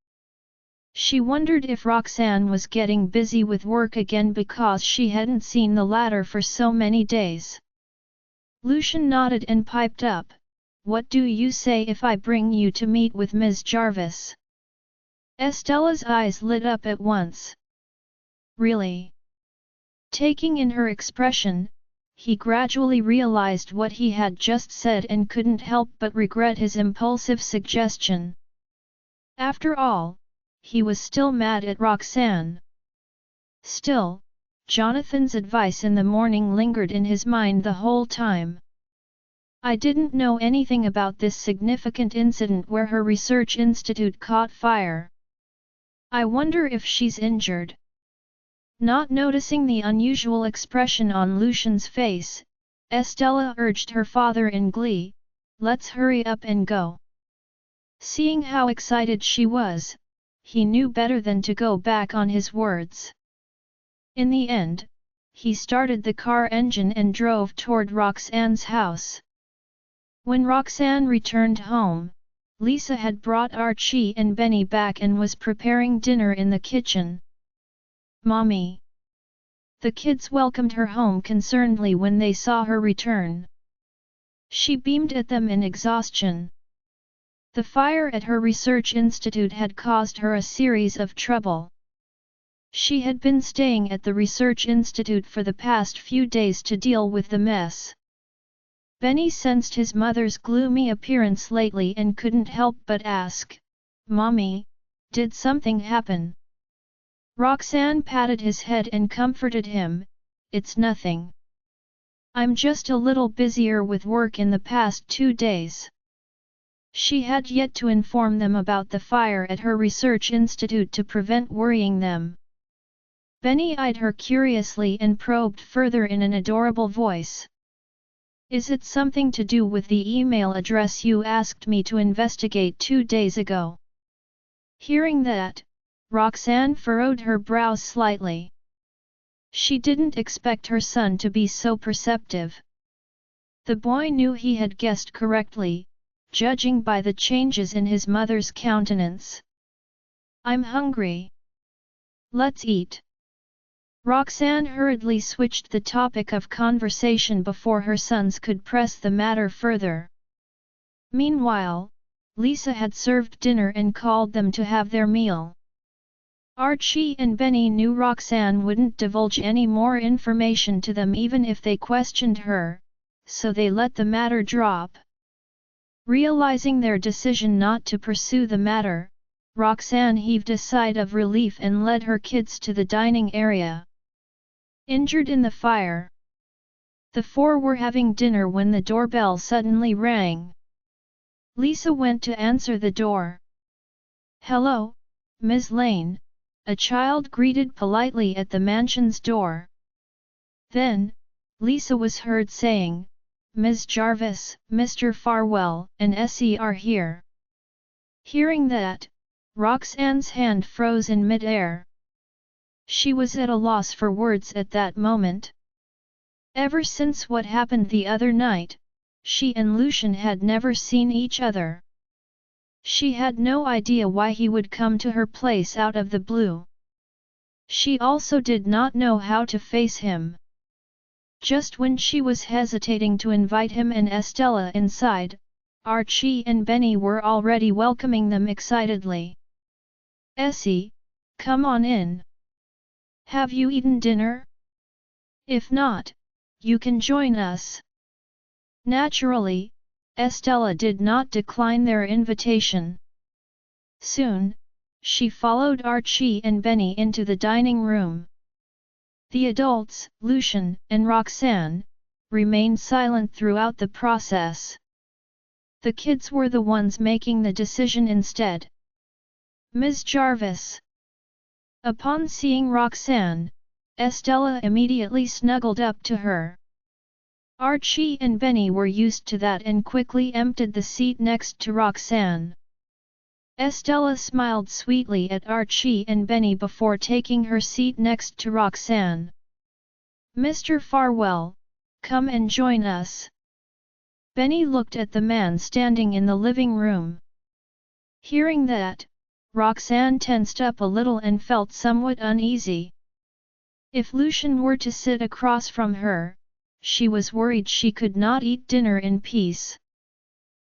She wondered if Roxanne was getting busy with work again because she hadn't seen the latter for so many days. Lucian nodded and piped up, "What do you say if I bring you to meet with Ms. Jarvis?" Estella's eyes lit up at once. Really? Taking in her expression, he gradually realized what he had just said and couldn't help but regret his impulsive suggestion. After all, he was still mad at Roxanne. Still, Jonathan's advice in the morning lingered in his mind the whole time. "I didn't know anything about this significant incident where her research institute caught fire. I wonder if she's injured." Not noticing the unusual expression on Lucian's face, Estella urged her father in glee, "Let's hurry up and go." Seeing how excited she was, he knew better than to go back on his words. In the end, he started the car engine and drove toward Roxanne's house. When Roxanne returned home, Lisa had brought Archie and Benny back and was preparing dinner in the kitchen. "Mommy!" The kids welcomed her home concernedly when they saw her return. She beamed at them in exhaustion. The fire at her research institute had caused her a series of trouble. She had been staying at the research institute for the past few days to deal with the mess. Benny sensed his mother's gloomy appearance lately and couldn't help but ask, "Mommy, did something happen?" Roxanne patted his head and comforted him, "It's nothing. I'm just a little busier with work in the past 2 days." She had yet to inform them about the fire at her research institute to prevent worrying them. Benny eyed her curiously and probed further in an adorable voice. "Is it something to do with the email address you asked me to investigate 2 days ago?" Hearing that, Roxanne furrowed her brows slightly. She didn't expect her son to be so perceptive. The boy knew he had guessed correctly, judging by the changes in his mother's countenance. "I'm hungry. Let's eat." Roxanne hurriedly switched the topic of conversation before her sons could press the matter further. Meanwhile, Lisa had served dinner and called them to have their meal. Archie and Benny knew Roxanne wouldn't divulge any more information to them even if they questioned her, so they let the matter drop. Realizing their decision not to pursue the matter, Roxanne heaved a sigh of relief and led her kids to the dining area. Injured in the fire. The four were having dinner when the doorbell suddenly rang. Lisa went to answer the door. "Hello, Ms. Lane," a child greeted politely at the mansion's door. Then, Lisa was heard saying, "Ms. Jarvis, Mr. Farwell, and Essie are here." Hearing that, Roxanne's hand froze in mid-air. She was at a loss for words at that moment. Ever since what happened the other night, she and Lucian had never seen each other. She had no idea why he would come to her place out of the blue. She also did not know how to face him. Just when she was hesitating to invite him and Estella inside, Archie and Benny were already welcoming them excitedly. "Essie, come on in. Have you eaten dinner? If not, you can join us." Naturally, Estella did not decline their invitation. Soon, she followed Archie and Benny into the dining room. The adults, Lucian and Roxanne, remained silent throughout the process. The kids were the ones making the decision instead. "Ms. Jarvis." Upon seeing Roxanne, Estella immediately snuggled up to her. Archie and Benny were used to that and quickly emptied the seat next to Roxanne. Estella smiled sweetly at Archie and Benny before taking her seat next to Roxanne. "Mr. Farwell, come and join us." Benny looked at the man standing in the living room. Hearing that, Roxanne tensed up a little and felt somewhat uneasy. If Lucian were to sit across from her, she was worried she could not eat dinner in peace.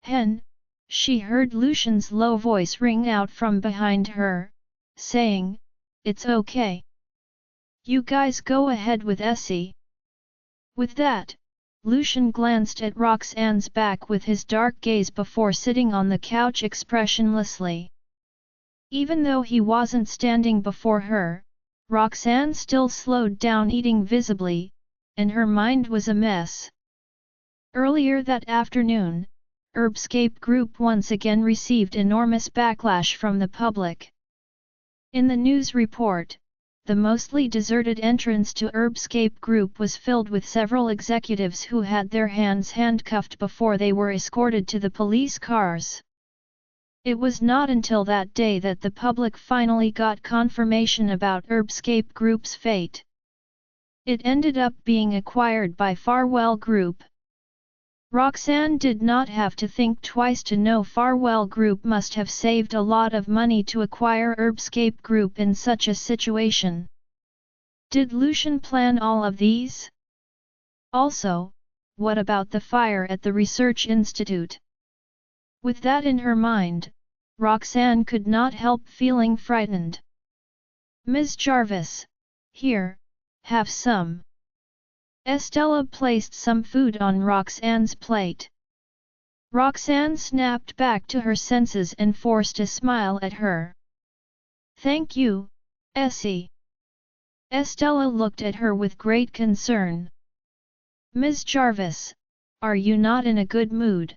"Hen," she heard Lucian's low voice ring out from behind her, saying, "It's okay. You guys go ahead with Essie." With that, Lucian glanced at Roxanne's back with his dark gaze before sitting on the couch expressionlessly. Even though he wasn't standing before her, Roxanne still slowed down eating visibly, and her mind was a mess. Earlier that afternoon, Heartbreak Group once again received enormous backlash from the public. In the news report, the mostly deserted entrance to Heartbreak Group was filled with several executives who had their hands handcuffed before they were escorted to the police cars. It was not until that day that the public finally got confirmation about Heartbreak Group's fate. It ended up being acquired by Farwell Group. Roxanne did not have to think twice to know Farwell Group must have saved a lot of money to acquire Heartbreak Group in such a situation. Did Lucian plan all of these? Also, what about the fire at the research institute? With that in her mind, Roxanne could not help feeling frightened. "Ms. Jarvis, here, have some." Estella placed some food on Roxanne's plate. Roxanne snapped back to her senses and forced a smile at her. "Thank you, Essie." Estella looked at her with great concern. "Ms. Jarvis, are you not in a good mood?"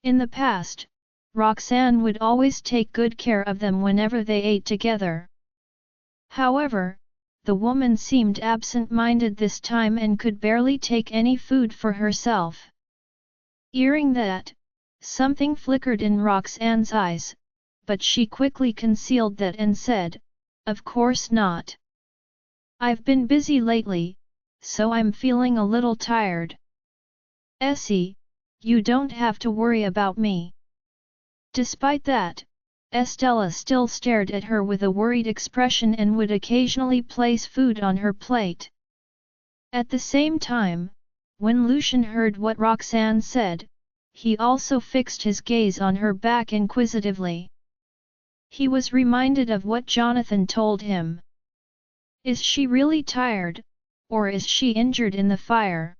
In the past, Roxanne would always take good care of them whenever they ate together. However, the woman seemed absent-minded this time and could barely take any food for herself. Hearing that, something flickered in Roxanne's eyes, but she quickly concealed that and said, "Of course not. I've been busy lately, so I'm feeling a little tired." "Essie, you don't have to worry about me." Despite that, Estella still stared at her with a worried expression and would occasionally place food on her plate. At the same time, when Lucian heard what Roxanne said, he also fixed his gaze on her back inquisitively. He was reminded of what Jonathan told him. Is she really tired, or is she injured in the fire?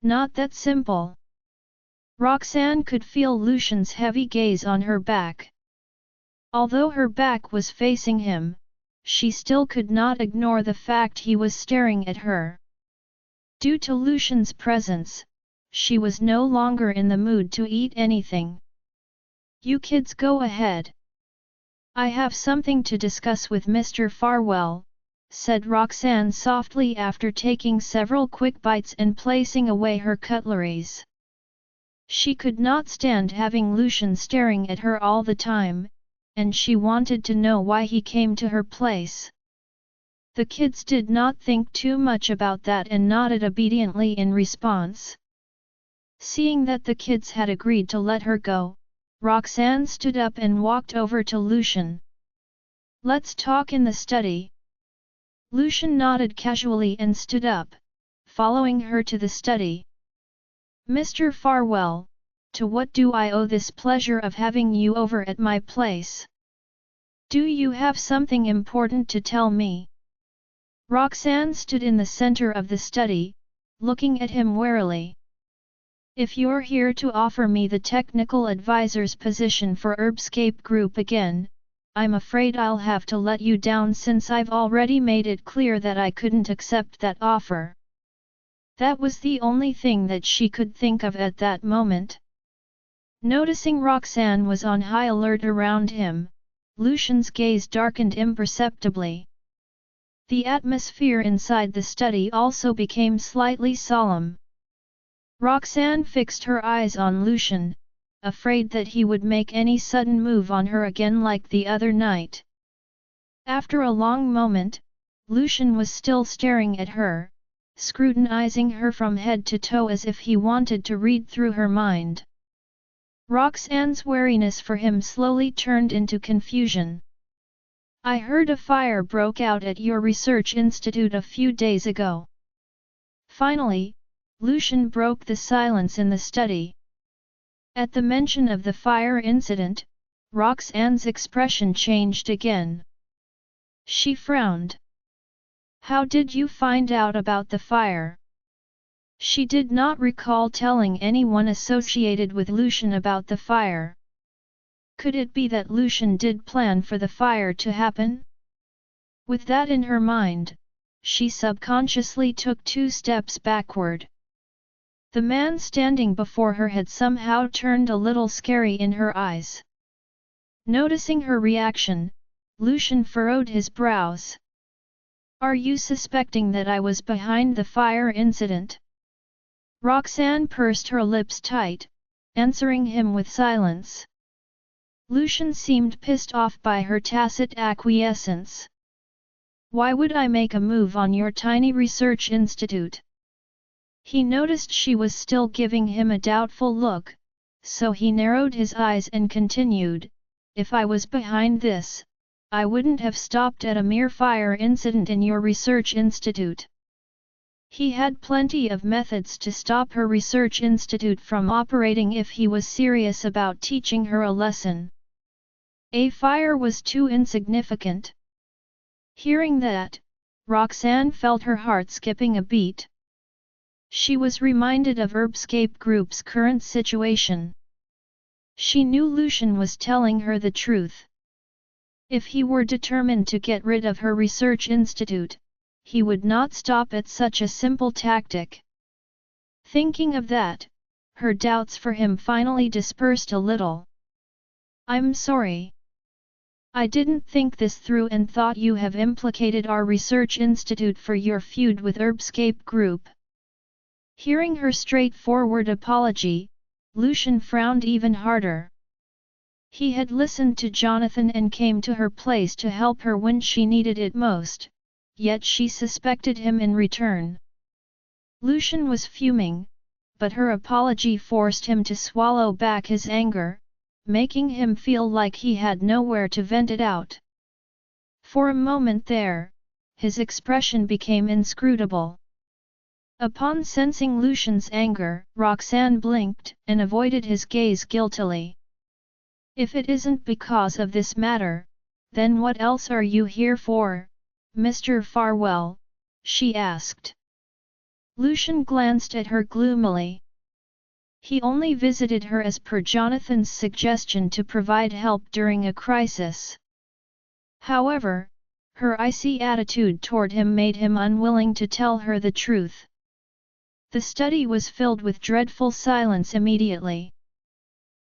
Not that simple. Roxanne could feel Lucian's heavy gaze on her back. Although her back was facing him, she still could not ignore the fact he was staring at her. Due to Lucian's presence, she was no longer in the mood to eat anything. "You kids go ahead. I have something to discuss with Mr. Farwell," said Roxanne softly after taking several quick bites and placing away her cutleries. She could not stand having Lucian staring at her all the time, and she wanted to know why he came to her place. The kids did not think too much about that and nodded obediently in response. Seeing that the kids had agreed to let her go, Roxanne stood up and walked over to Lucian. "Let's talk in the study." Lucian nodded casually and stood up, following her to the study. "Mr. Farwell, to what do I owe this pleasure of having you over at my place? Do you have something important to tell me?" Roxanne stood in the center of the study, looking at him warily. "If you're here to offer me the technical advisor's position for Heartbreak Group again, I'm afraid I'll have to let you down since I've already made it clear that I couldn't accept that offer." That was the only thing that she could think of at that moment. Noticing Roxanne was on high alert around him, Lucian's gaze darkened imperceptibly. The atmosphere inside the study also became slightly solemn. Roxanne fixed her eyes on Lucian, afraid that he would make any sudden move on her again like the other night. After a long moment, Lucian was still staring at her, scrutinizing her from head to toe as if he wanted to read through her mind. Roxanne's wariness for him slowly turned into confusion. I heard a fire broke out at your research institute a few days ago. Finally, Lucian broke the silence in the study. At the mention of the fire incident, Roxanne's expression changed again. She frowned. How did you find out about the fire? She did not recall telling anyone associated with Lucian about the fire. Could it be that Lucian did plan for the fire to happen? With that in her mind, she subconsciously took 2 steps backward. The man standing before her had somehow turned a little scary in her eyes. Noticing her reaction, Lucian furrowed his brows. Are you suspecting that I was behind the fire incident? Roxanne pursed her lips tight, answering him with silence. Lucian seemed pissed off by her tacit acquiescence. Why would I make a move on your tiny research institute? He noticed she was still giving him a doubtful look, so he narrowed his eyes and continued, if I was behind this, I wouldn't have stopped at a mere fire incident in your research institute. He had plenty of methods to stop her research institute from operating if he was serious about teaching her a lesson. A fire was too insignificant. Hearing that, Roxanne felt her heart skipping a beat. She was reminded of Heartbreak Group's current situation. She knew Lucian was telling her the truth. If he were determined to get rid of her research institute, he would not stop at such a simple tactic. Thinking of that, her doubts for him finally dispersed a little. I'm sorry. I didn't think this through and thought you have implicated our research institute for your feud with Heartbreak Group. Hearing her straightforward apology, Lucian frowned even harder. He had listened to Jonathan and came to her place to help her when she needed it most, yet she suspected him in return. Lucian was fuming, but her apology forced him to swallow back his anger, making him feel like he had nowhere to vent it out. For a moment there, his expression became inscrutable. Upon sensing Lucian's anger, Roxanne blinked and avoided his gaze guiltily. If it isn't because of this matter, then what else are you here for, Mr. Farwell? She asked. Lucian glanced at her gloomily. He only visited her as per Jonathan's suggestion to provide help during a crisis. However, her icy attitude toward him made him unwilling to tell her the truth. The study was filled with dreadful silence immediately.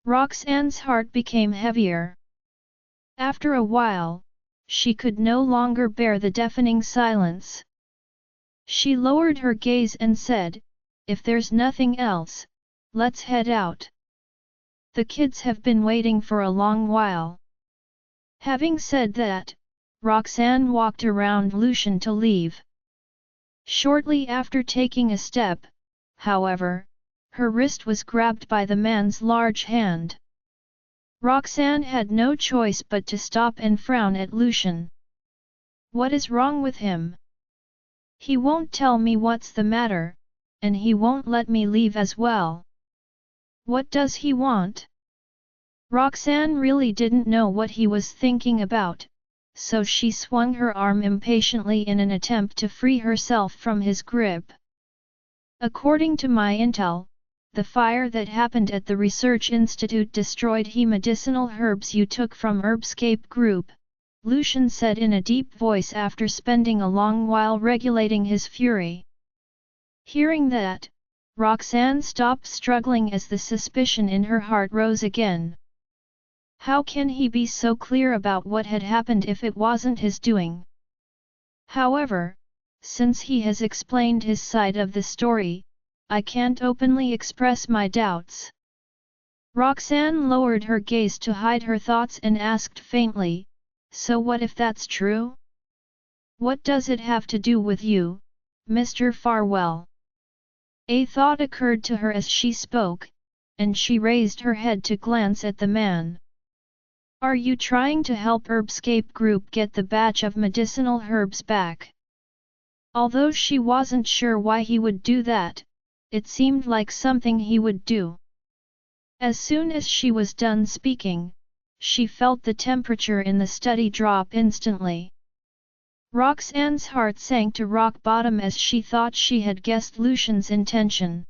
Roxanne's heart became heavier. After a while, she could no longer bear the deafening silence. She lowered her gaze and said, if there's nothing else, let's head out. The kids have been waiting for a long while. Having said that, Roxanne walked around Lucian to leave. Shortly after taking a step, however, her wrist was grabbed by the man's large hand. Roxanne had no choice but to stop and frown at Lucian. What is wrong with him? He won't tell me what's the matter, and he won't let me leave as well. What does he want? Roxanne really didn't know what he was thinking about, so she swung her arm impatiently in an attempt to free herself from his grip. According to my intel, the fire that happened at the Research Institute destroyed the medicinal herbs you took from Heartbreak Group, Lucian said in a deep voice after spending a long while regulating his fury. Hearing that, Roxanne stopped struggling as the suspicion in her heart rose again. How can he be so clear about what had happened if it wasn't his doing? However, since he has explained his side of the story, I can't openly express my doubts. Roxanne lowered her gaze to hide her thoughts and asked faintly, so what if that's true? What does it have to do with you, Mr. Farwell? A thought occurred to her as she spoke, and she raised her head to glance at the man. "Are you trying to help Herbscape Group get the batch of medicinal herbs back?" Although she wasn't sure why he would do that, it seemed like something he would do. As soon as she was done speaking, she felt the temperature in the study drop instantly. Roxanne's heart sank to rock bottom as she thought she had guessed Lucian's intention.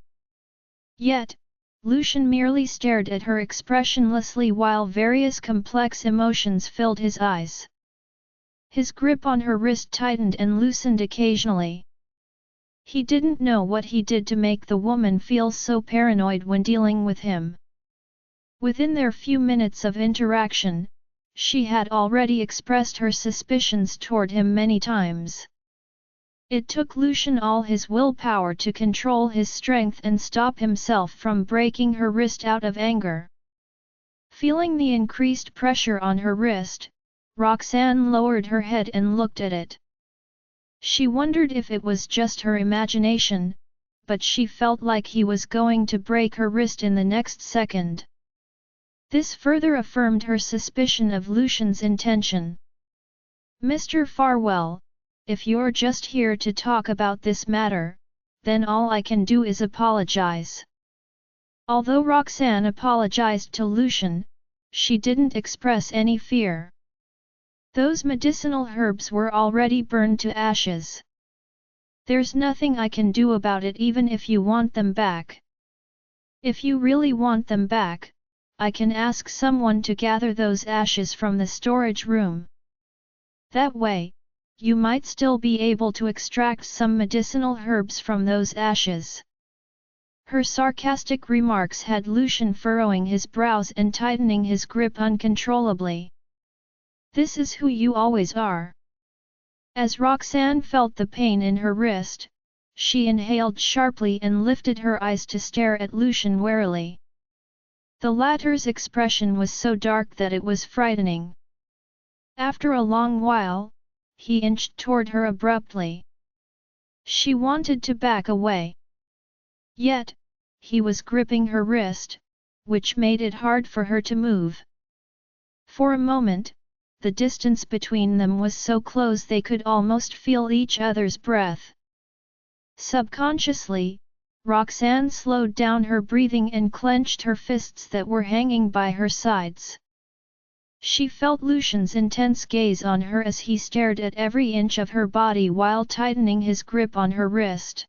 Yet, Lucian merely stared at her expressionlessly while various complex emotions filled his eyes. His grip on her wrist tightened and loosened occasionally. He didn't know what he did to make the woman feel so paranoid when dealing with him. Within their few minutes of interaction, she had already expressed her suspicions toward him many times. It took Lucian all his willpower to control his strength and stop himself from breaking her wrist out of anger. Feeling the increased pressure on her wrist, Roxanne lowered her head and looked at it. She wondered if it was just her imagination, but she felt like he was going to break her wrist in the next second. This further affirmed her suspicion of Lucian's intention. "Mr. Farwell, if you're just here to talk about this matter, then all I can do is apologize." Although Roxanne apologized to Lucian, she didn't express any fear. Those medicinal herbs were already burned to ashes. "There's nothing I can do about it even if you want them back. If you really want them back, I can ask someone to gather those ashes from the storage room. That way, you might still be able to extract some medicinal herbs from those ashes." Her sarcastic remarks had Lucian furrowing his brows and tightening his grip uncontrollably. "This is who you always are." As Roxanne felt the pain in her wrist, she inhaled sharply and lifted her eyes to stare at Lucian warily. The latter's expression was so dark that it was frightening. After a long while, he inched toward her abruptly. She wanted to back away. Yet, he was gripping her wrist, which made it hard for her to move. For a moment, the distance between them was so close they could almost feel each other's breath. Subconsciously, Roxanne slowed down her breathing and clenched her fists that were hanging by her sides. She felt Lucian's intense gaze on her as he stared at every inch of her body while tightening his grip on her wrist.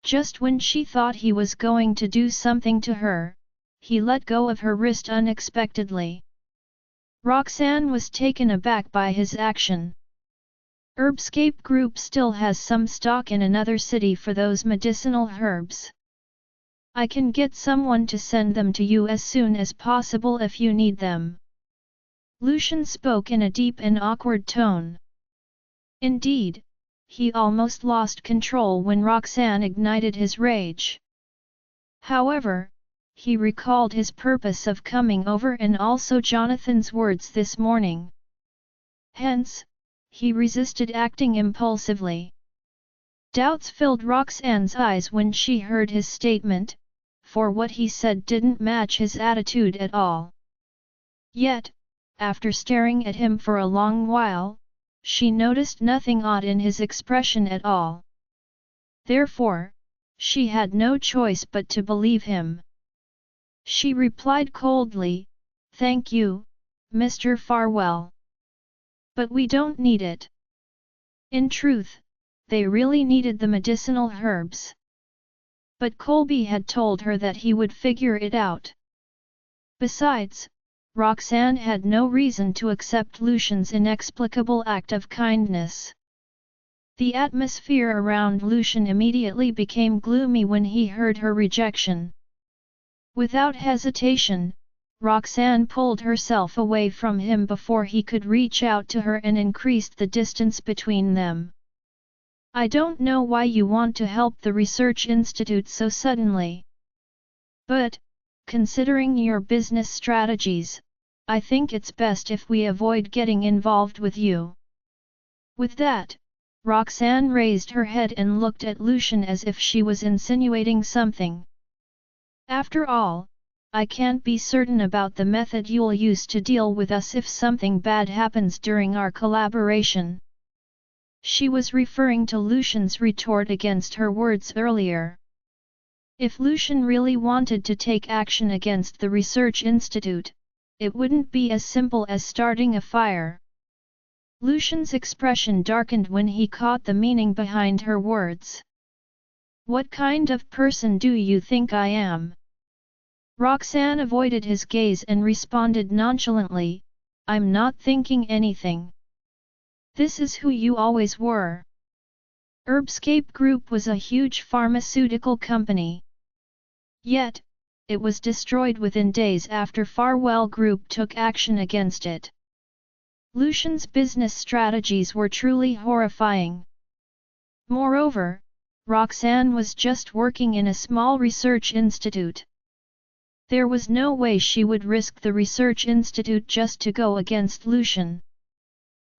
Just when she thought he was going to do something to her, he let go of her wrist unexpectedly. Roxanne was taken aback by his action. "Herbscape Group still has some stock in another city for those medicinal herbs. I can get someone to send them to you as soon as possible if you need them." Lucian spoke in a deep and awkward tone. Indeed, he almost lost control when Roxanne ignited his rage. However, he recalled his purpose of coming over and also Jonathan's words this morning. Hence, he resisted acting impulsively. Doubts filled Roxanne's eyes when she heard his statement, for what he said didn't match his attitude at all. Yet, after staring at him for a long while, she noticed nothing odd in his expression at all. Therefore, she had no choice but to believe him. She replied coldly, "Thank you, Mr. Farwell. But we don't need it." In truth, they really needed the medicinal herbs. But Colby had told her that he would figure it out. Besides, Roxanne had no reason to accept Lucian's inexplicable act of kindness. The atmosphere around Lucian immediately became gloomy when he heard her rejection. Without hesitation, Roxanne pulled herself away from him before he could reach out to her and increased the distance between them. "I don't know why you want to help the research institute so suddenly. But, considering your business strategies, I think it's best if we avoid getting involved with you." With that, Roxanne raised her head and looked at Lucian as if she was insinuating something. After all, I can't be certain about the method you'll use to deal with us if something bad happens during our collaboration. She was referring to Lucian's retort against her words earlier. If Lucian really wanted to take action against the research institute, it wouldn't be as simple as starting a fire. Lucian's expression darkened when he caught the meaning behind her words. What kind of person do you think I am? Roxanne avoided his gaze and responded nonchalantly, I'm not thinking anything. This is who you always were. Herbscape Group was a huge pharmaceutical company. Yet, it was destroyed within days after Farwell Group took action against it. Lucian's business strategies were truly horrifying. Moreover, Roxanne was just working in a small research institute. There was no way she would risk the research institute just to go against Lucian.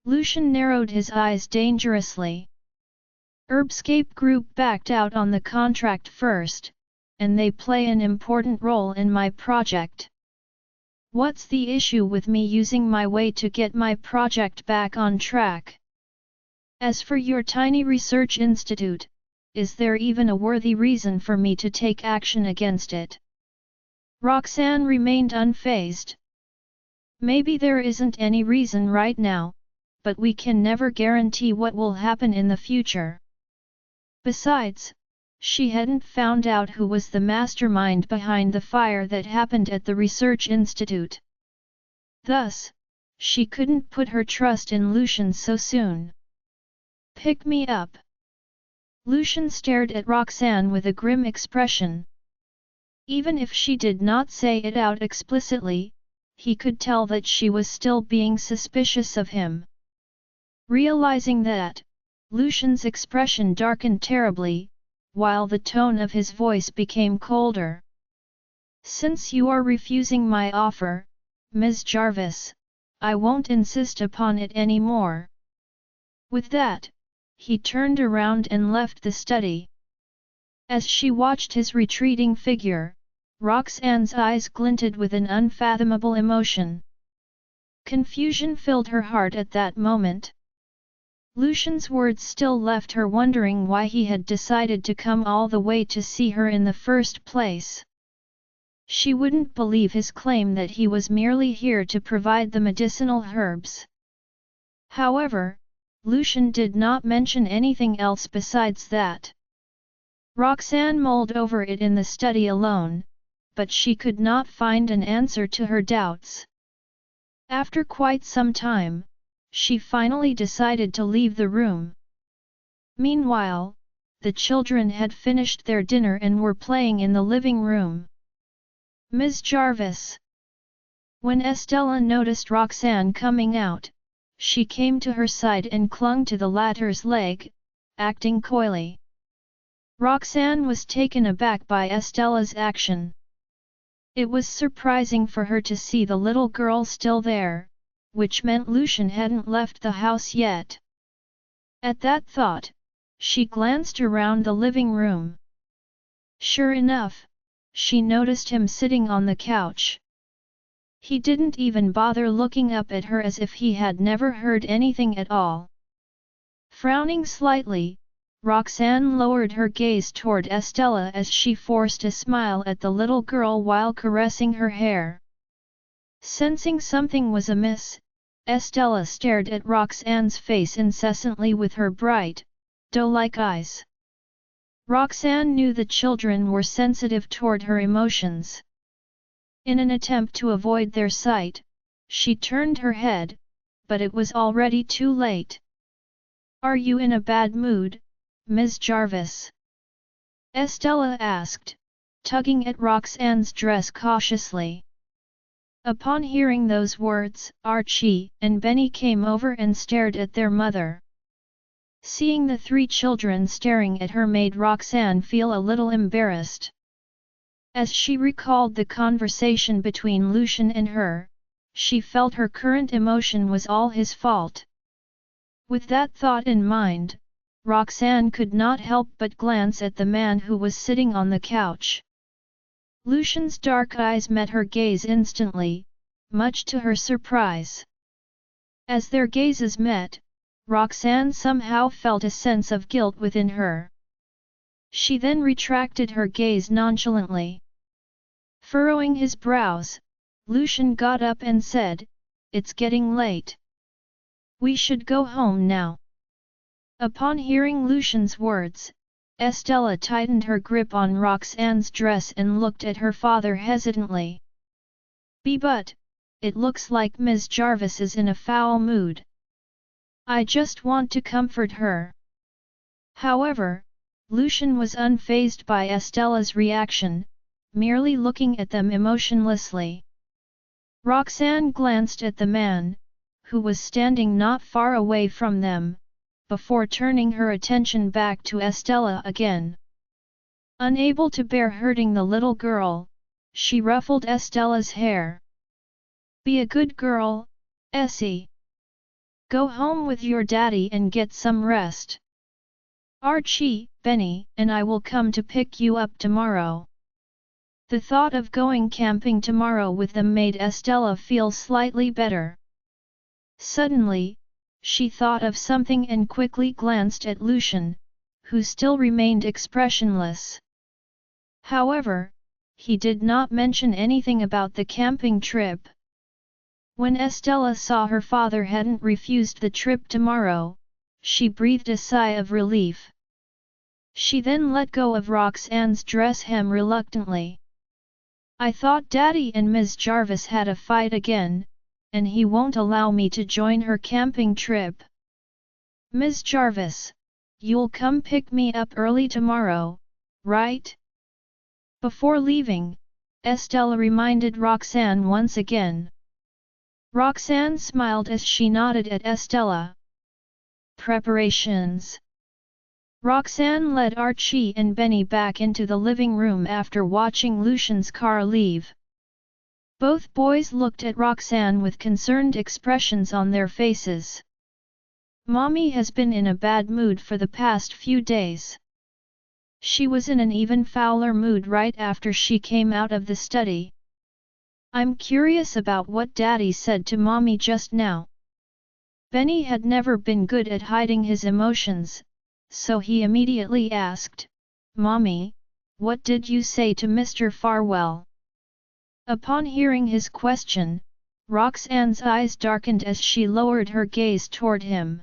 Lucian narrowed his eyes dangerously. Herbscape Group backed out on the contract first, and they play an important role in my project. What's the issue with me using my way to get my project back on track? As for your tiny research institute, is there even a worthy reason for me to take action against it? Roxanne remained unfazed. Maybe there isn't any reason right now, but we can never guarantee what will happen in the future. Besides, she hadn't found out who was the mastermind behind the fire that happened at the research institute. Thus, she couldn't put her trust in Lucian so soon. Pick me up. Lucian stared at Roxanne with a grim expression. Even if she did not say it out explicitly, he could tell that she was still being suspicious of him. Realizing that, Lucian's expression darkened terribly, while the tone of his voice became colder. Since you are refusing my offer, Ms. Jarvis, I won't insist upon it anymore. With that, he turned around and left the study. As she watched his retreating figure, Roxanne's eyes glinted with an unfathomable emotion. Confusion filled her heart at that moment. Lucian's words still left her wondering why he had decided to come all the way to see her in the first place. She wouldn't believe his claim that he was merely here to provide the medicinal herbs. However, Lucian did not mention anything else besides that. Roxanne mulled over it in the study alone, but she could not find an answer to her doubts. After quite some time, she finally decided to leave the room. Meanwhile, the children had finished their dinner and were playing in the living room. Ms. Jarvis. When Estella noticed Roxanne coming out, she came to her side and clung to the latter's leg, acting coyly. Roxanne was taken aback by Estella's action. It was surprising for her to see the little girl still there, which meant Lucian hadn't left the house yet. At that thought, she glanced around the living room. Sure enough, she noticed him sitting on the couch. He didn't even bother looking up at her as if he had never heard anything at all. Frowning slightly, Roxanne lowered her gaze toward Estella as she forced a smile at the little girl while caressing her hair. Sensing something was amiss, Estella stared at Roxanne's face incessantly with her bright, doe-like eyes. Roxanne knew the children were sensitive toward her emotions. In an attempt to avoid their sight, she turned her head, but it was already too late. Are you in a bad mood, Ms. Jarvis? Estella asked, tugging at Roxanne's dress cautiously. Upon hearing those words, Archie and Benny came over and stared at their mother. Seeing the three children staring at her made Roxanne feel a little embarrassed. As she recalled the conversation between Lucian and her, she felt her current emotion was all his fault. With that thought in mind, Roxanne could not help but glance at the man who was sitting on the couch. Lucian's dark eyes met her gaze instantly, much to her surprise. As their gazes met, Roxanne somehow felt a sense of guilt within her. She then retracted her gaze nonchalantly. Furrowing his brows, Lucian got up and said, "It's getting late. We should go home now." Upon hearing Lucian's words, Estella tightened her grip on Roxanne's dress and looked at her father hesitantly. But, it looks like Ms. Jarvis is in a foul mood. I just want to comfort her." However, Lucian was unfazed by Estella's reaction, merely looking at them emotionlessly. Roxanne glanced at the man, who was standing not far away from them, before turning her attention back to Estella again. Unable to bear hurting the little girl, she ruffled Estella's hair. "Be a good girl, Essie. Go home with your daddy and get some rest. Archie, Benny, and I will come to pick you up tomorrow." The thought of going camping tomorrow with them made Estella feel slightly better. Suddenly, she thought of something and quickly glanced at Lucian, who still remained expressionless. However, he did not mention anything about the camping trip. When Estella saw her father hadn't refused the trip tomorrow, she breathed a sigh of relief. She then let go of Roxanne's dress hem reluctantly. "I thought Daddy and Ms. Jarvis had a fight again, and he won't allow me to join her camping trip. Ms. Jarvis, you'll come pick me up early tomorrow, right?" Before leaving, Estella reminded Roxanne once again. Roxanne smiled as she nodded at Estella. Preparations. Roxanne led Archie and Benny back into the living room after watching Lucian's car leave. Both boys looked at Roxanne with concerned expressions on their faces. "Mommy has been in a bad mood for the past few days. She was in an even fouler mood right after she came out of the study. I'm curious about what Daddy said to Mommy just now." Benny had never been good at hiding his emotions, so he immediately asked, "Mommy, what did you say to Mr. Farwell?" Upon hearing his question, Roxanne's eyes darkened as she lowered her gaze toward him.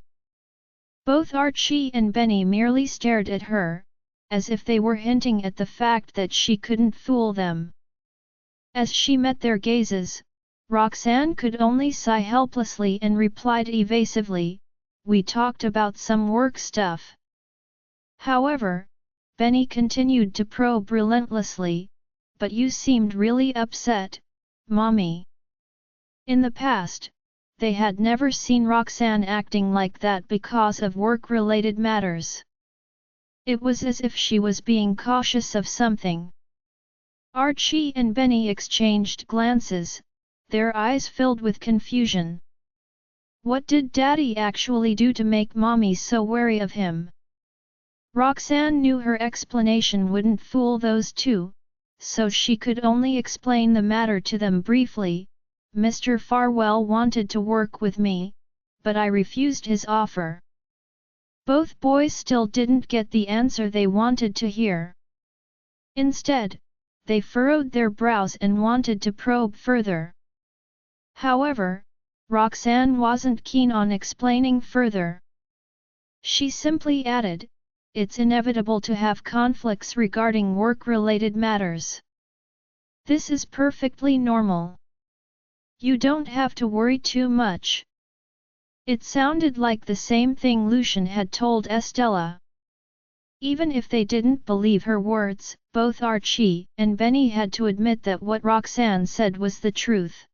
Both Archie and Benny merely stared at her, as if they were hinting at the fact that she couldn't fool them. As she met their gazes, Roxanne could only sigh helplessly and replied evasively, "We talked about some work stuff." However, Benny continued to probe relentlessly, "But you seemed really upset, Mommy." In the past, they had never seen Roxanne acting like that because of work-related matters. It was as if she was being cautious of something. Archie and Benny exchanged glances, their eyes filled with confusion. What did Daddy actually do to make Mommy so wary of him? Roxanne knew her explanation wouldn't fool those two, so she could only explain the matter to them briefly. "Mr. Farwell wanted to work with me, but I refused his offer." Both boys still didn't get the answer they wanted to hear. Instead, they furrowed their brows and wanted to probe further. However, Roxanne wasn't keen on explaining further. She simply added, "It's inevitable to have conflicts regarding work-related matters. This is perfectly normal. You don't have to worry too much." It sounded like the same thing Lucian had told Estella. Even if they didn't believe her words, both Archie and Benny had to admit that what Roxanne said was the truth.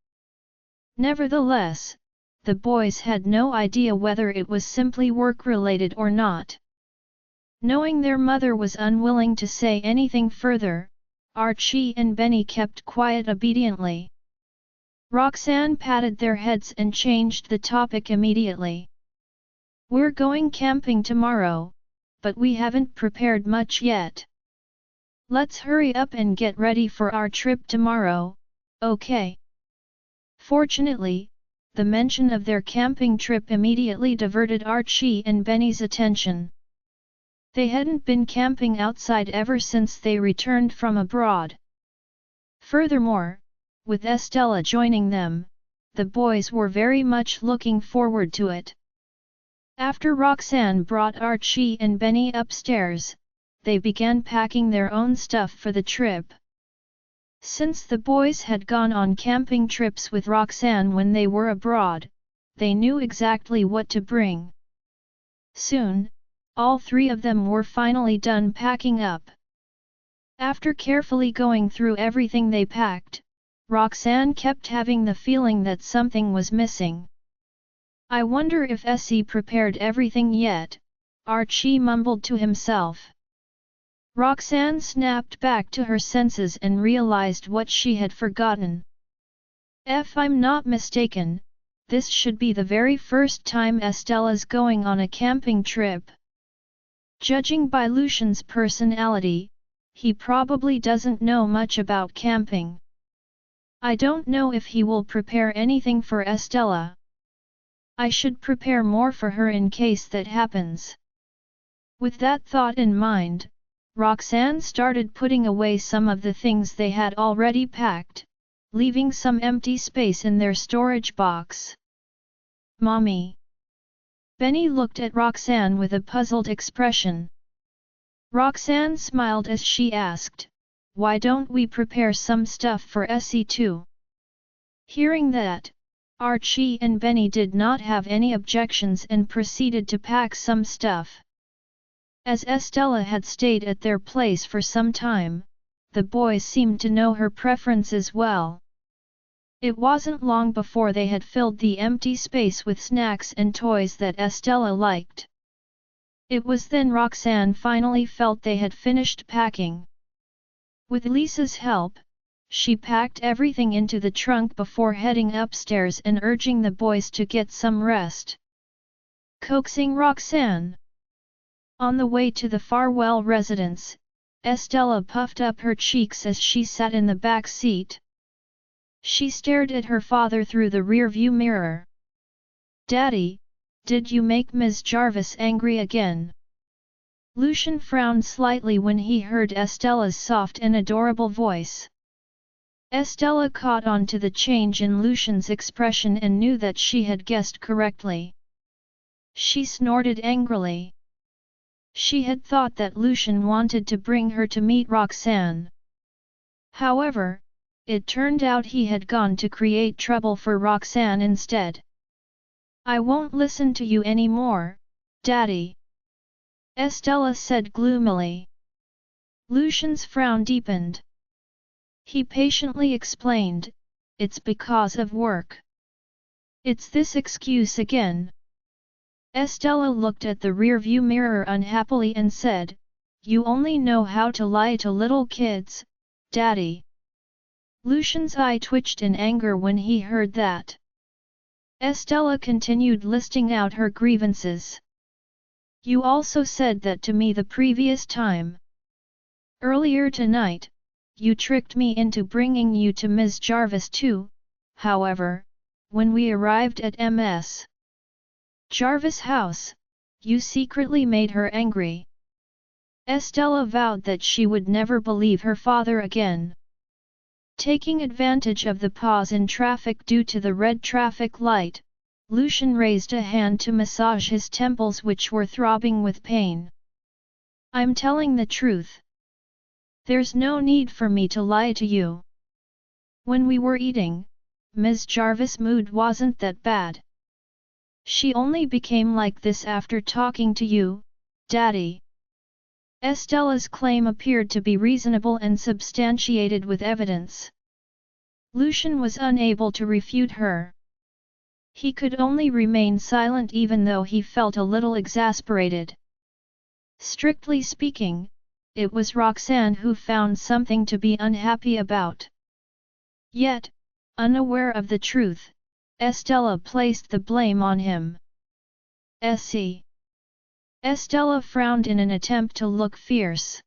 Nevertheless, the boys had no idea whether it was simply work-related or not. Knowing their mother was unwilling to say anything further, Archie and Benny kept quiet obediently. Roxanne patted their heads and changed the topic immediately. "We're going camping tomorrow, but we haven't prepared much yet. Let's hurry up and get ready for our trip tomorrow, okay? Fortunately, the mention of their camping trip immediately diverted Archie and Benny's attention. They hadn't been camping outside ever since they returned from abroad. Furthermore, with Estella joining them, the boys were very much looking forward to it. After Roxanne brought Archie and Benny upstairs, they began packing their own stuff for the trip. Since the boys had gone on camping trips with Roxanne when they were abroad, they knew exactly what to bring. Soon, all three of them were finally done packing up. After carefully going through everything they packed, Roxanne kept having the feeling that something was missing. "I wonder if Essie prepared everything yet," Archie mumbled to himself. Roxanne snapped back to her senses and realized what she had forgotten. "If I'm not mistaken, this should be the very first time Estella's going on a camping trip. Judging by Lucian's personality, he probably doesn't know much about camping. I don't know if he will prepare anything for Estella. I should prepare more for her in case that happens." With that thought in mind, Roxanne started putting away some of the things they had already packed, leaving some empty space in their storage box. "Mommy." Benny looked at Roxanne with a puzzled expression. Roxanne smiled as she asked, "Why don't we prepare some stuff for Essie too?" Hearing that, Archie and Benny did not have any objections and proceeded to pack some stuff. As Estella had stayed at their place for some time, the boys seemed to know her preferences well. It wasn't long before they had filled the empty space with snacks and toys that Estella liked. It was then Roxanne finally felt they had finished packing. With Lisa's help, she packed everything into the trunk before heading upstairs and urging the boys to get some rest. Coaxing Roxanne. On the way to the Farwell residence, Estella puffed up her cheeks as she sat in the back seat. She stared at her father through the rearview mirror. "Daddy, did you make Ms. Jarvis angry again?" Lucian frowned slightly when he heard Estella's soft and adorable voice. Estella caught on to the change in Lucian's expression and knew that she had guessed correctly. She snorted angrily. She had thought that Lucian wanted to bring her to meet Roxanne. However, it turned out he had gone to create trouble for Roxanne instead. "I won't listen to you anymore, Daddy," Estella said gloomily. Lucian's frown deepened. He patiently explained, "It's because of work." "It's this excuse again." Estella looked at the rearview mirror unhappily and said, "You only know how to lie to little kids, Daddy." Lucian's eye twitched in anger when he heard that. Estella continued listing out her grievances. "You also said that to me the previous time. Earlier tonight, you tricked me into bringing you to Ms. Jarvis too. However, when we arrived at Ms. Jarvis' house, you secretly made her angry." Estella vowed that she would never believe her father again. Taking advantage of the pause in traffic due to the red traffic light, Lucian raised a hand to massage his temples which were throbbing with pain. "I'm telling the truth. There's no need for me to lie to you. When we were eating, Ms. Jarvis' mood wasn't that bad. She only became like this after talking to you, Daddy." Estella's claim appeared to be reasonable and substantiated with evidence. Lucian was unable to refute her. He could only remain silent even though he felt a little exasperated. Strictly speaking, it was Roxanne who found something to be unhappy about. Yet, unaware of the truth, Estella placed the blame on him. "Essie." Estella frowned in an attempt to look fierce.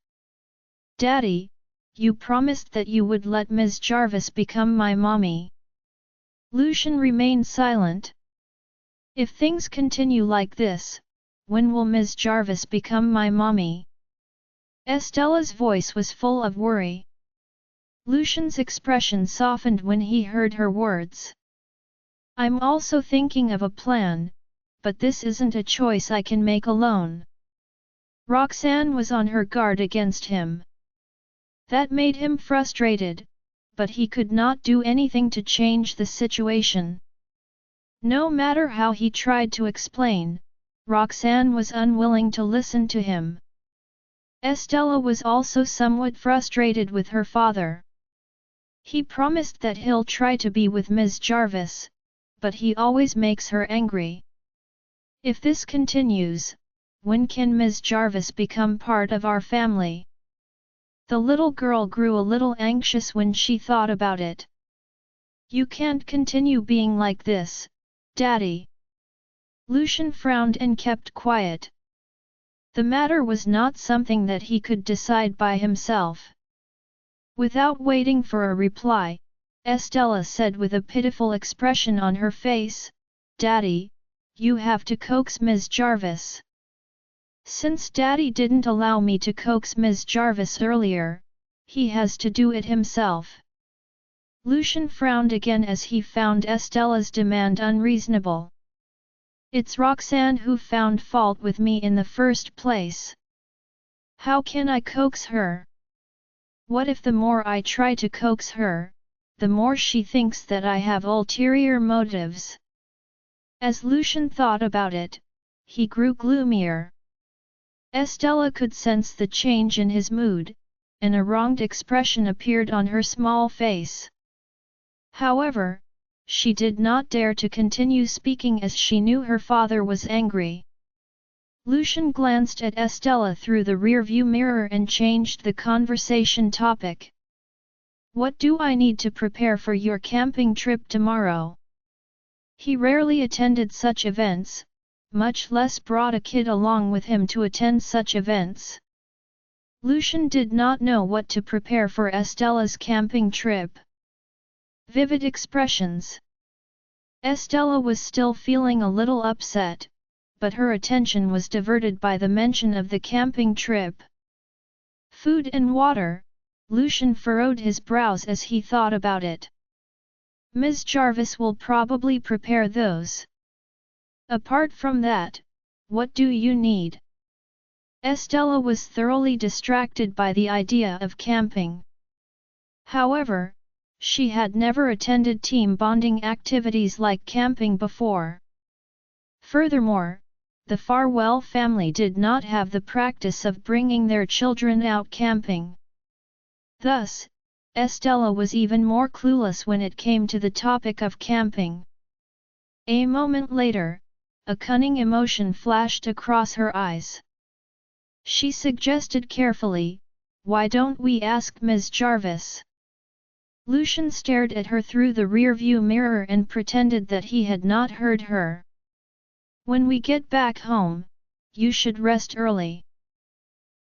Daddy, you promised that you would let Ms. Jarvis become my mommy. Lucian remained silent. If things continue like this, when will Ms. Jarvis become my mommy? Estella's voice was full of worry. Lucian's expression softened when he heard her words. I'm also thinking of a plan, but this isn't a choice I can make alone. Roxanne was on her guard against him. That made him frustrated, but he could not do anything to change the situation. No matter how he tried to explain, Roxanne was unwilling to listen to him. Estella was also somewhat frustrated with her father. He promised that he'll try to be with Ms. Jarvis, but he always makes her angry. If this continues, when can Ms. Jarvis become part of our family? The little girl grew a little anxious when she thought about it. You can't continue being like this, Daddy. Lucian frowned and kept quiet. The matter was not something that he could decide by himself. Without waiting for a reply, Estella said with a pitiful expression on her face, Daddy, you have to coax Ms. Jarvis. Since Daddy didn't allow me to coax Ms. Jarvis earlier, he has to do it himself. Lucian frowned again as he found Estella's demand unreasonable. It's Roxanne who found fault with me in the first place. How can I coax her? What if the more I try to coax her, the more she thinks that I have ulterior motives? As Lucian thought about it, he grew gloomier. Estella could sense the change in his mood, and a wronged expression appeared on her small face. However, she did not dare to continue speaking as she knew her father was angry. Lucian glanced at Estella through the rearview mirror and changed the conversation topic. What do I need to prepare for your camping trip tomorrow? He rarely attended such events, much less brought a kid along with him to attend such events. Lucian did not know what to prepare for Estella's camping trip. Vivid expressions. Estella was still feeling a little upset, but her attention was diverted by the mention of the camping trip. Food and water, Lucian furrowed his brows as he thought about it. Ms. Jarvis will probably prepare those. Apart from that, what do you need? Estella was thoroughly distracted by the idea of camping. However, she had never attended team bonding activities like camping before. Furthermore, the Farwell family did not have the practice of bringing their children out camping. Thus, Estella was even more clueless when it came to the topic of camping. A moment later, a cunning emotion flashed across her eyes. She suggested carefully, "Why don't we ask Ms. Jarvis?" Lucian stared at her through the rearview mirror and pretended that he had not heard her. "When we get back home, you should rest early."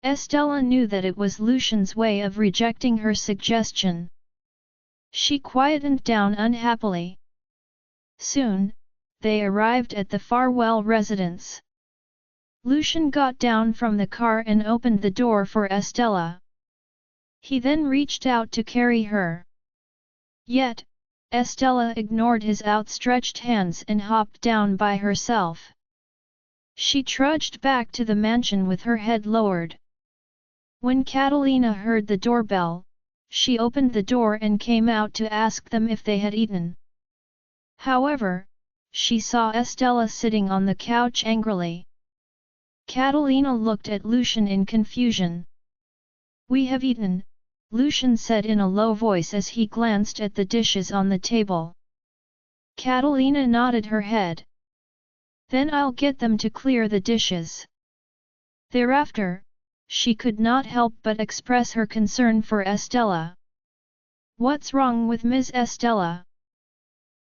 Estella knew that it was Lucian's way of rejecting her suggestion. She quietened down unhappily. Soon, they arrived at the Farwell residence. Lucian got down from the car and opened the door for Estella. He then reached out to carry her. Yet, Estella ignored his outstretched hands and hopped down by herself. She trudged back to the mansion with her head lowered. When Catalina heard the doorbell, she opened the door and came out to ask them if they had eaten. However, she saw Estella sitting on the couch angrily. Catalina looked at Lucian in confusion. "We have eaten," Lucian said in a low voice as he glanced at the dishes on the table. Catalina nodded her head. "Then I'll get them to clear the dishes." Thereafter, she could not help but express her concern for Estella. "What's wrong with Ms. Estella?"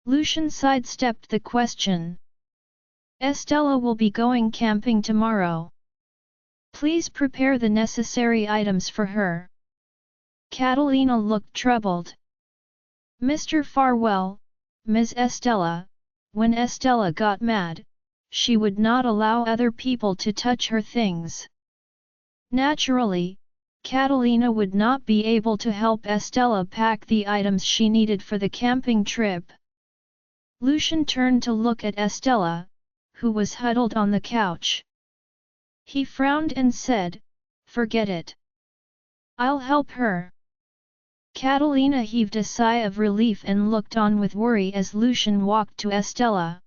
Lucian sidestepped the question. "Estella will be going camping tomorrow. Please prepare the necessary items for her." Catalina looked troubled. Mr. Farwell, Ms. Estella, when Estella got mad, she would not allow other people to touch her things. Naturally, Catalina would not be able to help Estella pack the items she needed for the camping trip. Lucian turned to look at Estella, who was huddled on the couch. He frowned and said, "Forget it. I'll help her." Catalina heaved a sigh of relief and looked on with worry as Lucian walked to Estella.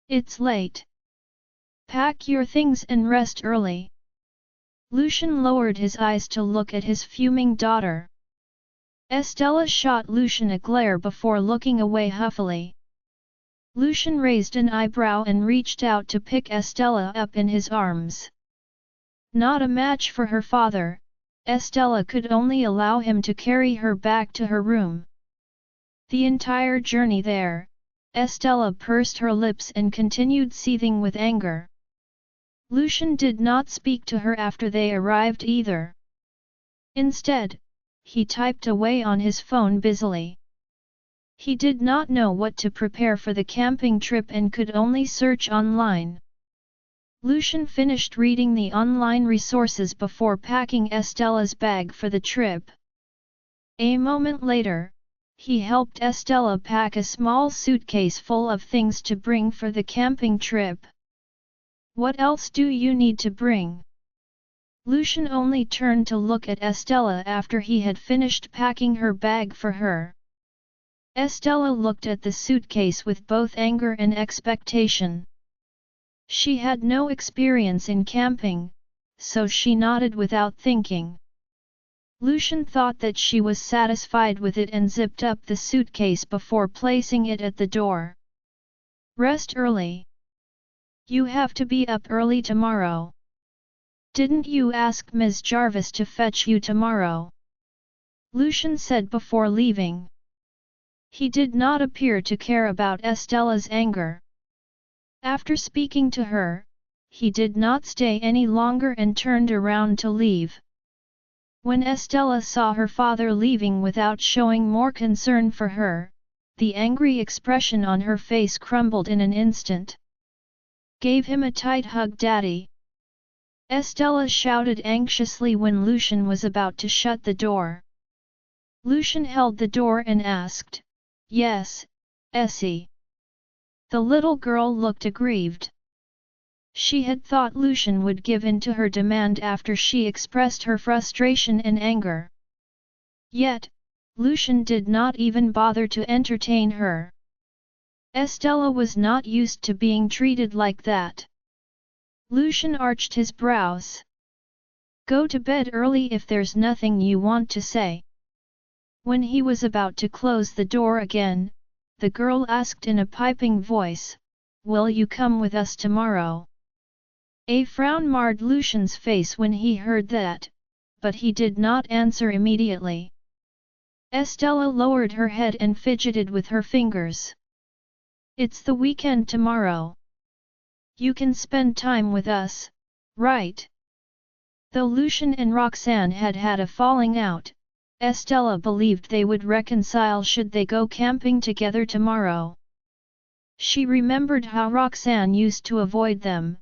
"It's late. Pack your things and rest early." Lucian lowered his eyes to look at his fuming daughter. Estella shot Lucian a glare before looking away huffily. Lucian raised an eyebrow and reached out to pick Estella up in his arms. Not a match for her father, Estella could only allow him to carry her back to her room. The entire journey there, Estella pursed her lips and continued seething with anger. Lucian did not speak to her after they arrived either. Instead, he typed away on his phone busily. He did not know what to prepare for the camping trip and could only search online. Lucian finished reading the online resources before packing Estella's bag for the trip. A moment later, he helped Estella pack a small suitcase full of things to bring for the camping trip. "What else do you need to bring?" Lucian only turned to look at Estella after he had finished packing her bag for her. Estella looked at the suitcase with both anger and expectation. She had no experience in camping, so she nodded without thinking. Lucian thought that she was satisfied with it and zipped up the suitcase before placing it at the door. "Rest early. You have to be up early tomorrow. Didn't you ask Ms. Jarvis to fetch you tomorrow?" Lucian said before leaving. He did not appear to care about Estella's anger. After speaking to her, he did not stay any longer and turned around to leave. When Estella saw her father leaving without showing more concern for her, the angry expression on her face crumbled in an instant. "Gave him a tight hug, Daddy!" Estella shouted anxiously when Lucian was about to shut the door. Lucian held the door and asked, "Yes, Essie?" The little girl looked aggrieved. She had thought Lucian would give in to her demand after she expressed her frustration and anger. Yet, Lucian did not even bother to entertain her. Estella was not used to being treated like that. Lucian arched his brows. "Go to bed early if there's nothing you want to say." When he was about to close the door again, the girl asked in a piping voice, "Will you come with us tomorrow?" A frown marred Lucian's face when he heard that, but he did not answer immediately. Estella lowered her head and fidgeted with her fingers. "It's the weekend tomorrow. You can spend time with us, right?" Though Lucian and Roxanne had had a falling out, Estella believed they would reconcile should they go camping together tomorrow. She remembered how Roxanne used to avoid them,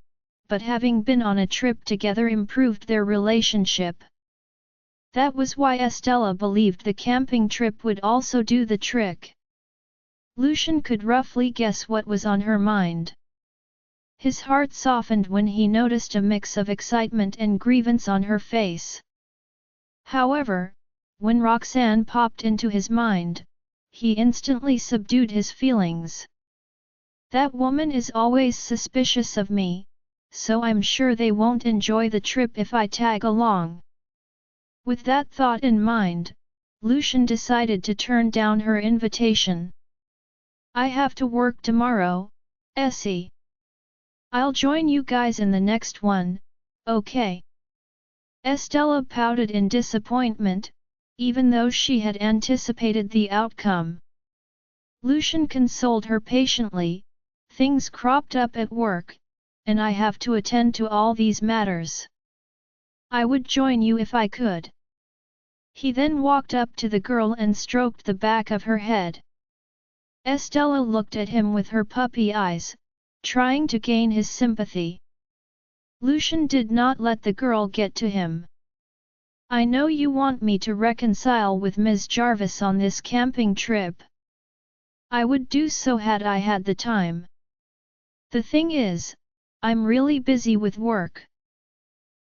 but having been on a trip together improved their relationship. That was why Estella believed the camping trip would also do the trick. Lucian could roughly guess what was on her mind. His heart softened when he noticed a mix of excitement and grievance on her face. However, when Roxanne popped into his mind, he instantly subdued his feelings. "That woman is always suspicious of me, so I'm sure they won't enjoy the trip if I tag along." With that thought in mind, Lucian decided to turn down her invitation. "I have to work tomorrow, Essie. I'll join you guys in the next one, okay?" Estella pouted in disappointment, even though she had anticipated the outcome. Lucian consoled her patiently, "Things cropped up at work, and I have to attend to all these matters. I would join you if I could." He then walked up to the girl and stroked the back of her head. Estella looked at him with her puppy eyes, trying to gain his sympathy. Lucian did not let the girl get to him. I know you want me to reconcile with Ms. Jarvis on this camping trip. I would do so had I had the time. The thing is, I'm really busy with work.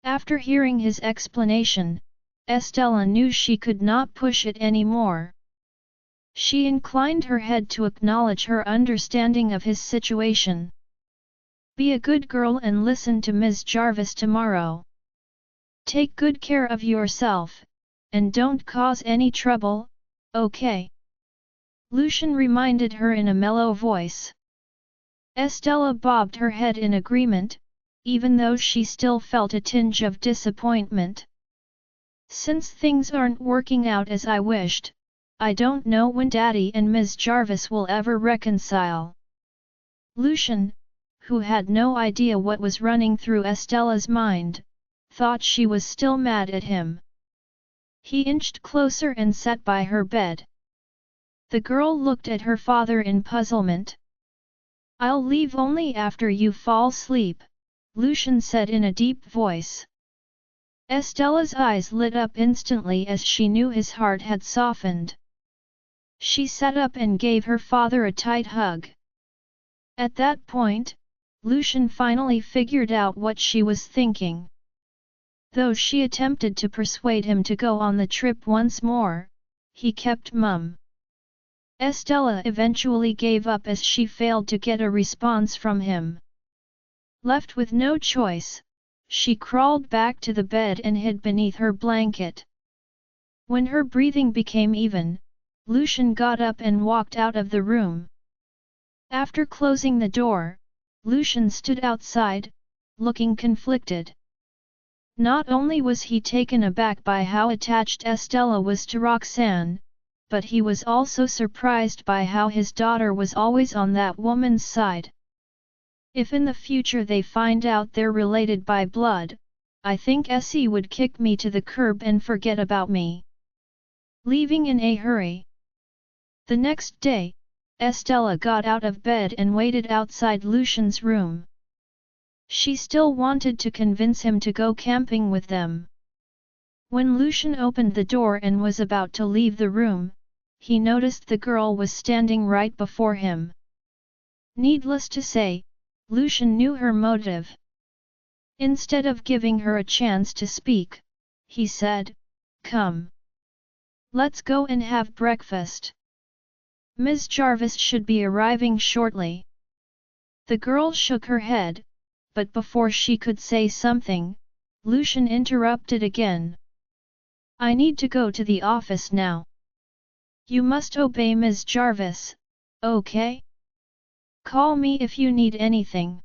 After hearing his explanation, Estella knew she could not push it anymore. She inclined her head to acknowledge her understanding of his situation. Be a good girl and listen to Ms. Jarvis tomorrow. Take good care of yourself, and don't cause any trouble, okay? Lucian reminded her in a mellow voice. Estella bobbed her head in agreement, even though she still felt a tinge of disappointment. Since things aren't working out as I wished, I don't know when Daddy and Ms. Jarvis will ever reconcile. Lucian, who had no idea what was running through Estella's mind, thought she was still mad at him. He inched closer and sat by her bed. The girl looked at her father in puzzlement. I'll leave only after you fall asleep, Lucian said in a deep voice. Estella's eyes lit up instantly as she knew his heart had softened. She sat up and gave her father a tight hug. At that point, Lucian finally figured out what she was thinking. Though she attempted to persuade him to go on the trip once more, he kept mum. Estella eventually gave up as she failed to get a response from him. Left with no choice, she crawled back to the bed and hid beneath her blanket. When her breathing became even, Lucian got up and walked out of the room. After closing the door, Lucian stood outside, looking conflicted. Not only was he taken aback by how attached Estella was to Roxanne, but he was also surprised by how his daughter was always on that woman's side. If in the future they find out they're related by blood, I think Essie would kick me to the curb and forget about me. Leaving in a hurry. The next day, Estella got out of bed and waited outside Lucian's room. She still wanted to convince him to go camping with them. When Lucian opened the door and was about to leave the room, he noticed the girl was standing right before him. Needless to say, Lucian knew her motive. Instead of giving her a chance to speak, he said, "Come. Let's go and have breakfast. Ms. Jarvis should be arriving shortly." The girl shook her head, but before she could say something, Lucian interrupted again. "I need to go to the office now. You must obey Ms. Jarvis, okay? Call me if you need anything."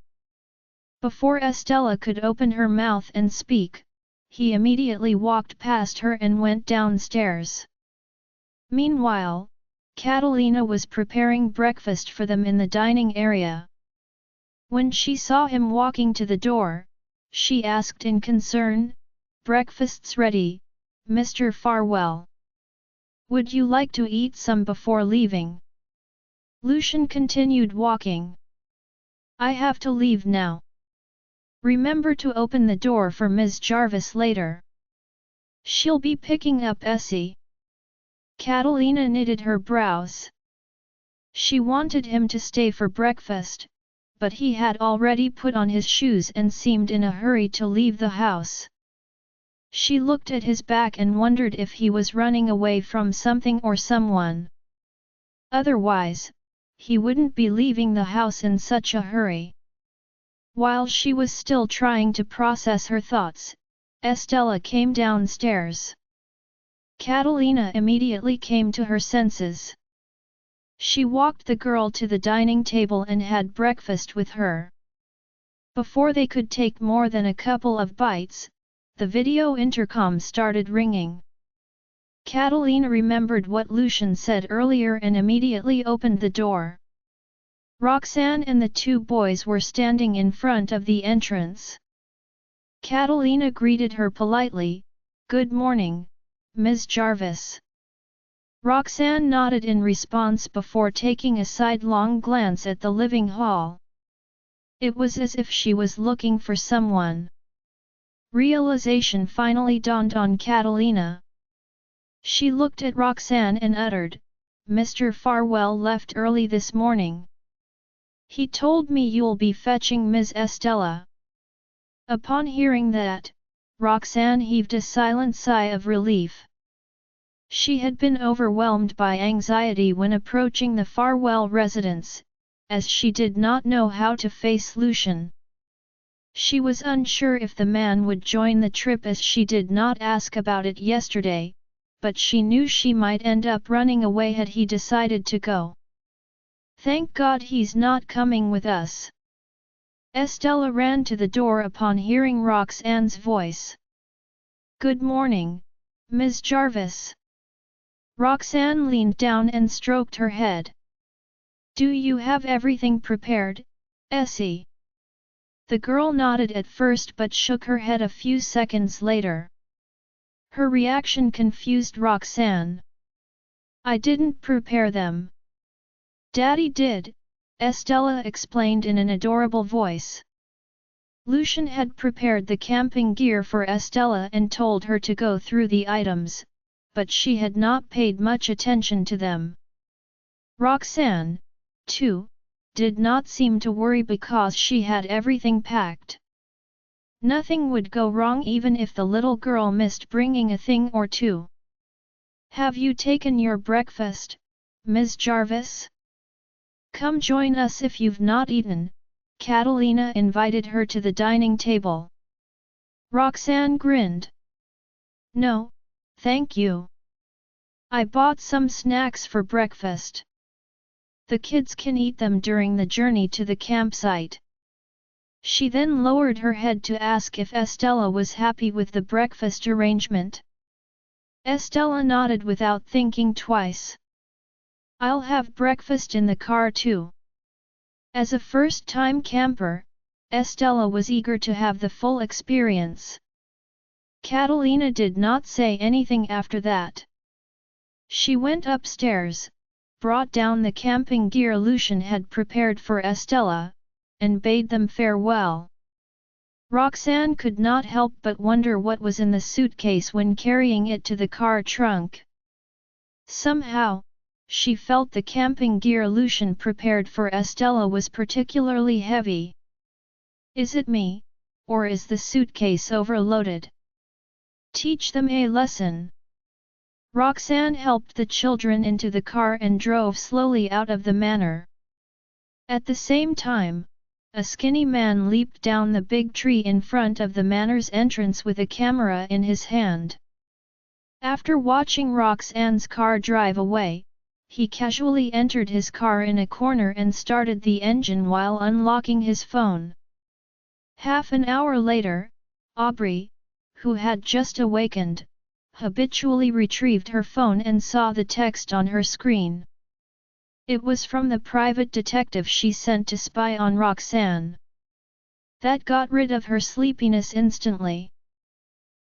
Before Estella could open her mouth and speak, he immediately walked past her and went downstairs. Meanwhile, Catalina was preparing breakfast for them in the dining area. When she saw him walking to the door, she asked in concern, "Breakfast's ready, Mr. Farwell. Would you like to eat some before leaving?" Lucian continued walking. "I have to leave now. Remember to open the door for Ms. Jarvis later. She'll be picking up Essie." Catalina knitted her brows. She wanted him to stay for breakfast, but he had already put on his shoes and seemed in a hurry to leave the house. She looked at his back and wondered if he was running away from something or someone. Otherwise, he wouldn't be leaving the house in such a hurry. While she was still trying to process her thoughts, Estella came downstairs. Catalina immediately came to her senses. She walked the girl to the dining table and had breakfast with her. Before they could take more than a couple of bites, the video intercom started ringing. Catalina remembered what Lucian said earlier and immediately opened the door. Roxanne and the two boys were standing in front of the entrance. Catalina greeted her politely, "Good morning, Ms. Jarvis?" Roxanne nodded in response before taking a sidelong glance at the living hall. It was as if she was looking for someone. Realization finally dawned on Catalina. She looked at Roxanne and uttered, "Mr. Farwell left early this morning. He told me you'll be fetching Ms. Estella." Upon hearing that, Roxanne heaved a silent sigh of relief. She had been overwhelmed by anxiety when approaching the Farwell residence, as she did not know how to face Lucian. She was unsure if the man would join the trip as she did not ask about it yesterday, but she knew she might end up running away had he decided to go. "Thank God he's not coming with us." Estella ran to the door upon hearing Roxanne's voice. "Good morning, Ms. Jarvis." Roxanne leaned down and stroked her head. "Do you have everything prepared, Essie?" The girl nodded at first but shook her head a few seconds later. Her reaction confused Roxanne. "I didn't prepare them. Daddy did," Estella explained in an adorable voice. Lucian had prepared the camping gear for Estella and told her to go through the items, but she had not paid much attention to them. Roxanne, too, did not seem to worry because she had everything packed. Nothing would go wrong even if the little girl missed bringing a thing or two. "Have you taken your breakfast, Ms. Jarvis? Come join us if you've not eaten," Catalina invited her to the dining table. Roxanne grinned. "No, thank you. I bought some snacks for breakfast. The kids can eat them during the journey to the campsite." She then lowered her head to ask if Estella was happy with the breakfast arrangement. Estella nodded without thinking twice. "I'll have breakfast in the car too." As a first-time camper, Estella was eager to have the full experience. Catalina did not say anything after that. She went upstairs, brought down the camping gear Lucian had prepared for Estella, and bade them farewell. Roxanne could not help but wonder what was in the suitcase when carrying it to the car trunk. Somehow, she felt the camping gear Lucian prepared for Estella was particularly heavy. "Is it me, or is the suitcase overloaded? Teach them a lesson." Roxanne helped the children into the car and drove slowly out of the manor. At the same time, a skinny man leaped down the big tree in front of the manor's entrance with a camera in his hand. After watching Roxanne's car drive away, he casually entered his car in a corner and started the engine while unlocking his phone. Half an hour later, Aubrey, who had just awakened, habitually retrieved her phone and saw the text on her screen. It was from the private detective she sent to spy on Roxanne. That got rid of her sleepiness instantly.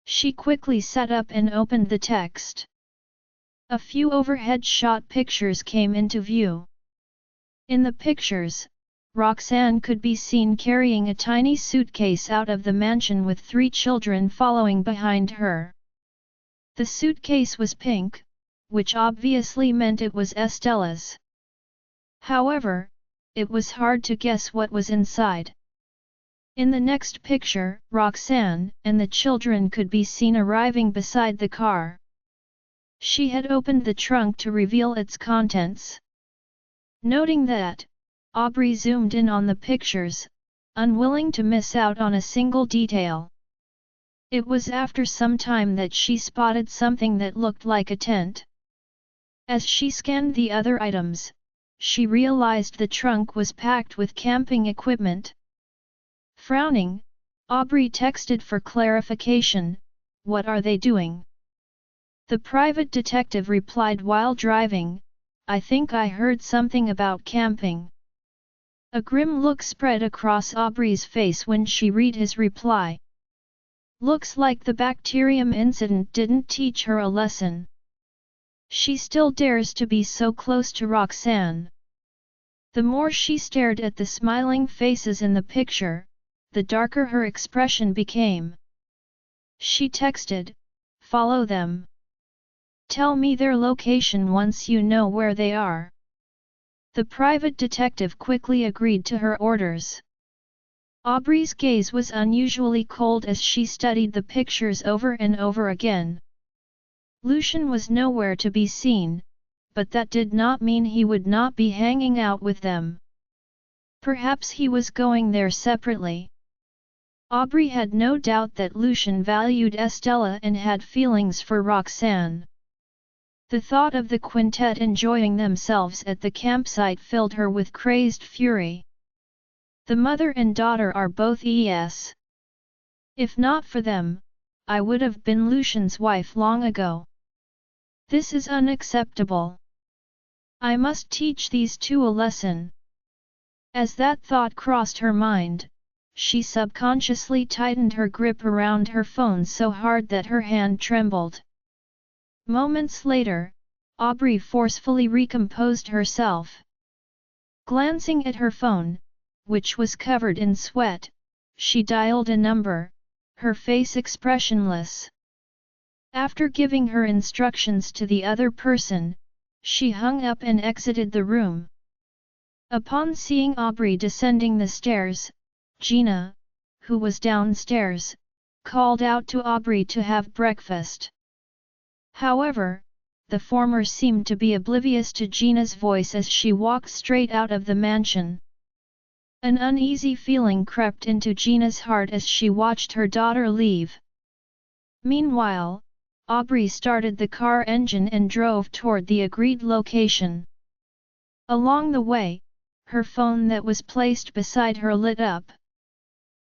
She quickly sat up and opened the text. A few overhead shot pictures came into view. In the pictures, Roxanne could be seen carrying a tiny suitcase out of the mansion with 3 children following behind her. The suitcase was pink, which obviously meant it was Estella's. However, it was hard to guess what was inside. In the next picture, Roxanne and the children could be seen arriving beside the car. She had opened the trunk to reveal its contents. Noting that, Aubrey zoomed in on the pictures, unwilling to miss out on a single detail. It was after some time that she spotted something that looked like a tent. As she scanned the other items, she realized the trunk was packed with camping equipment. Frowning, Aubrey texted for clarification, "What are they doing?" The private detective replied while driving, "I think I heard something about camping." A grim look spread across Aubrey's face when she read his reply. Looks like the bacterium incident didn't teach her a lesson. She still dares to be so close to Roxanne. The more she stared at the smiling faces in the picture, the darker her expression became. She texted, "Follow them. Tell me their location once you know where they are." The private detective quickly agreed to her orders. Aubrey's gaze was unusually cold as she studied the pictures over and over again. Lucian was nowhere to be seen, but that did not mean he would not be hanging out with them. Perhaps he was going there separately. Aubrey had no doubt that Lucian valued Estella and had feelings for Roxanne. The thought of the quintet enjoying themselves at the campsite filled her with crazed fury. The mother and daughter are both ES. If not for them, I would have been Lucian's wife long ago. This is unacceptable. I must teach these two a lesson. As that thought crossed her mind, she subconsciously tightened her grip around her phone so hard that her hand trembled. Moments later, Aubrey forcefully recomposed herself. Glancing at her phone, which was covered in sweat, she dialed a number, her face expressionless. After giving her instructions to the other person, she hung up and exited the room. Upon seeing Aubrey descending the stairs, Gina, who was downstairs, called out to Aubrey to have breakfast. However, the former seemed to be oblivious to Gina's voice as she walked straight out of the mansion. An uneasy feeling crept into Gina's heart as she watched her daughter leave. Meanwhile, Aubrey started the car engine and drove toward the agreed location. Along the way, her phone that was placed beside her lit up.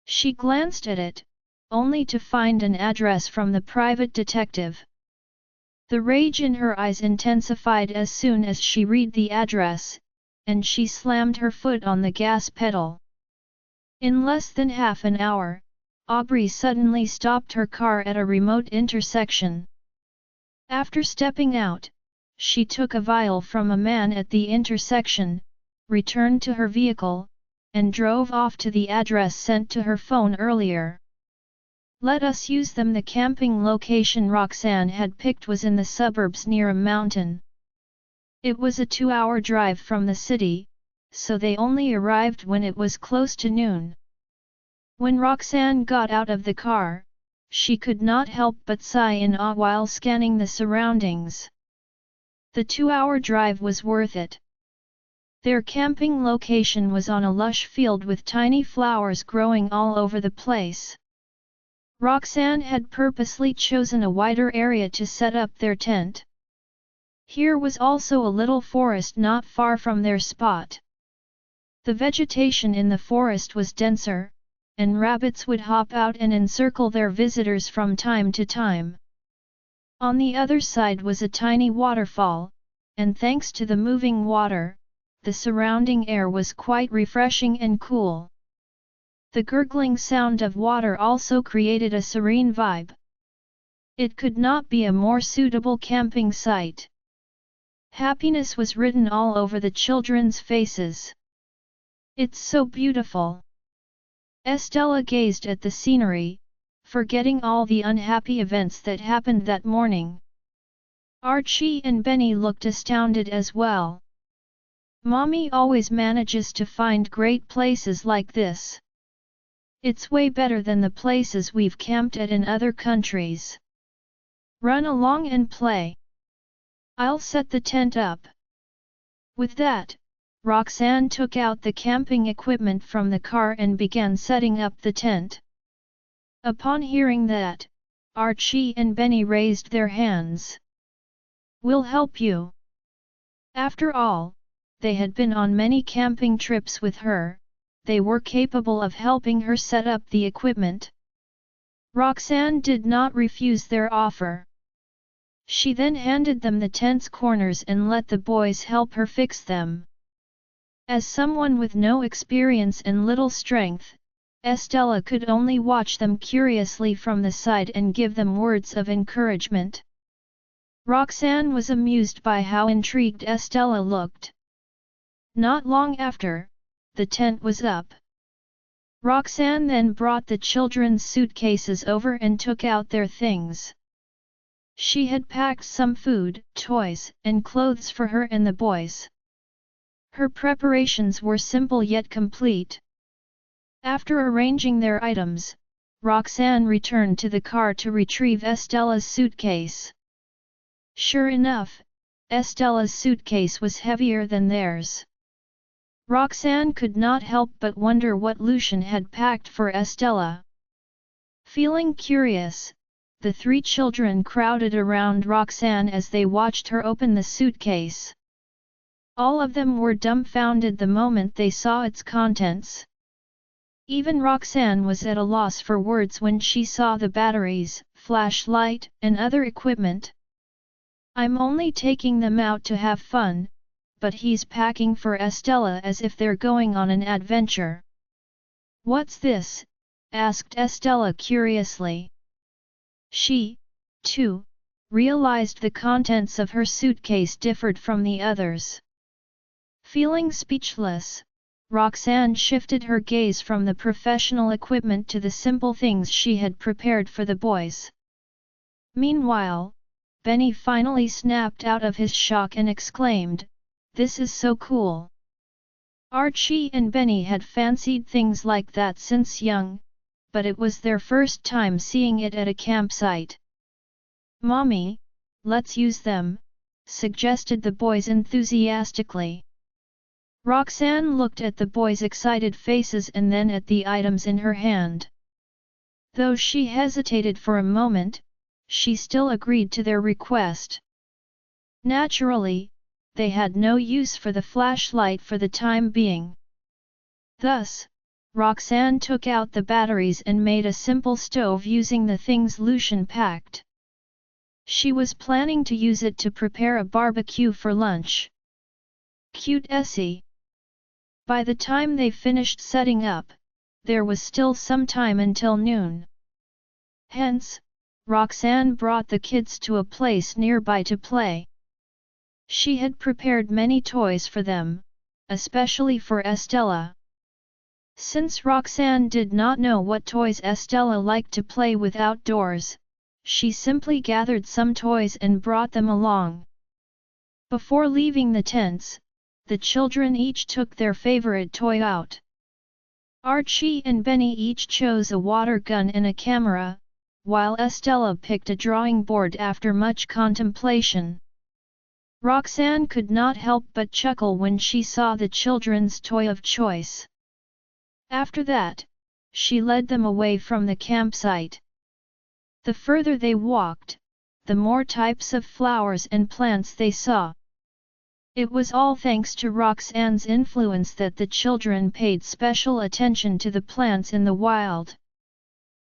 She glanced at it, only to find an address from the private detective. The rage in her eyes intensified as soon as she read the address, and she slammed her foot on the gas pedal. In less than half an hour, Aubrey suddenly stopped her car at a remote intersection. After stepping out, she took a vial from a man at the intersection, returned to her vehicle, and drove off to the address sent to her phone earlier. "Let us use them." The camping location Roxanne had picked was in the suburbs near a mountain. It was a 2-hour drive from the city, so they only arrived when it was close to noon. When Roxanne got out of the car, she could not help but sigh in awe while scanning the surroundings. The 2-hour drive was worth it. Their camping location was on a lush field with tiny flowers growing all over the place. Roxanne had purposely chosen a wider area to set up their tent. Here was also a little forest not far from their spot. The vegetation in the forest was denser, and rabbits would hop out and encircle their visitors from time to time. On the other side was a tiny waterfall, and thanks to the moving water, the surrounding air was quite refreshing and cool. The gurgling sound of water also created a serene vibe. It could not be a more suitable camping site. Happiness was written all over the children's faces. "It's so beautiful." Estella gazed at the scenery, forgetting all the unhappy events that happened that morning. Archie and Benny looked astounded as well. "Mommy always manages to find great places like this. It's way better than the places we've camped at in other countries. Run along and play. I'll set the tent up." With that, Roxanne took out the camping equipment from the car and began setting up the tent. Upon hearing that, Archie and Benny raised their hands. "We'll help you." After all, they had been on many camping trips with her, they were capable of helping her set up the equipment. Roxanne did not refuse their offer. She then handed them the tent's corners and let the boys help her fix them. As someone with no experience and little strength, Estella could only watch them curiously from the side and give them words of encouragement. Roxanne was amused by how intrigued Estella looked. Not long after, the tent was up. Roxanne then brought the children's suitcases over and took out their things. She had packed some food, toys, and clothes for her and the boys. Her preparations were simple yet complete. After arranging their items, Roxanne returned to the car to retrieve Estella's suitcase. Sure enough, Estella's suitcase was heavier than theirs. Roxanne could not help but wonder what Lucian had packed for Estella. Feeling curious, the three children crowded around Roxanne as they watched her open the suitcase. All of them were dumbfounded the moment they saw its contents. Even Roxanne was at a loss for words when she saw the batteries, flashlight, and other equipment. "I'm only taking them out to have fun, but he's packing for Estella as if they're going on an adventure." "What's this?" asked Estella curiously. She, too, realized the contents of her suitcase differed from the others. Feeling speechless, Roxanne shifted her gaze from the professional equipment to the simple things she had prepared for the boys. Meanwhile, Benny finally snapped out of his shock and exclaimed, "This is so cool!" Archie and Benny had fancied things like that since young, but it was their first time seeing it at a campsite. "Mommy, let's use them," suggested the boys enthusiastically. Roxanne looked at the boys' excited faces and then at the items in her hand. Though she hesitated for a moment, she still agreed to their request. Naturally, they had no use for the flashlight for the time being. Thus, Roxanne took out the batteries and made a simple stove using the things Lucian packed. She was planning to use it to prepare a barbecue for lunch. Cute Essie. By the time they finished setting up, there was still some time until noon. Hence, Roxanne brought the kids to a place nearby to play. She had prepared many toys for them, especially for Estella. Since Roxanne did not know what toys Estella liked to play with outdoors, she simply gathered some toys and brought them along. Before leaving the tents, the children each took their favorite toy out. Archie and Benny each chose a water gun and a camera, while Estella picked a drawing board after much contemplation. Roxanne could not help but chuckle when she saw the children's toy of choice. After that, she led them away from the campsite. The further they walked, the more types of flowers and plants they saw. It was all thanks to Roxanne's influence that the children paid special attention to the plants in the wild.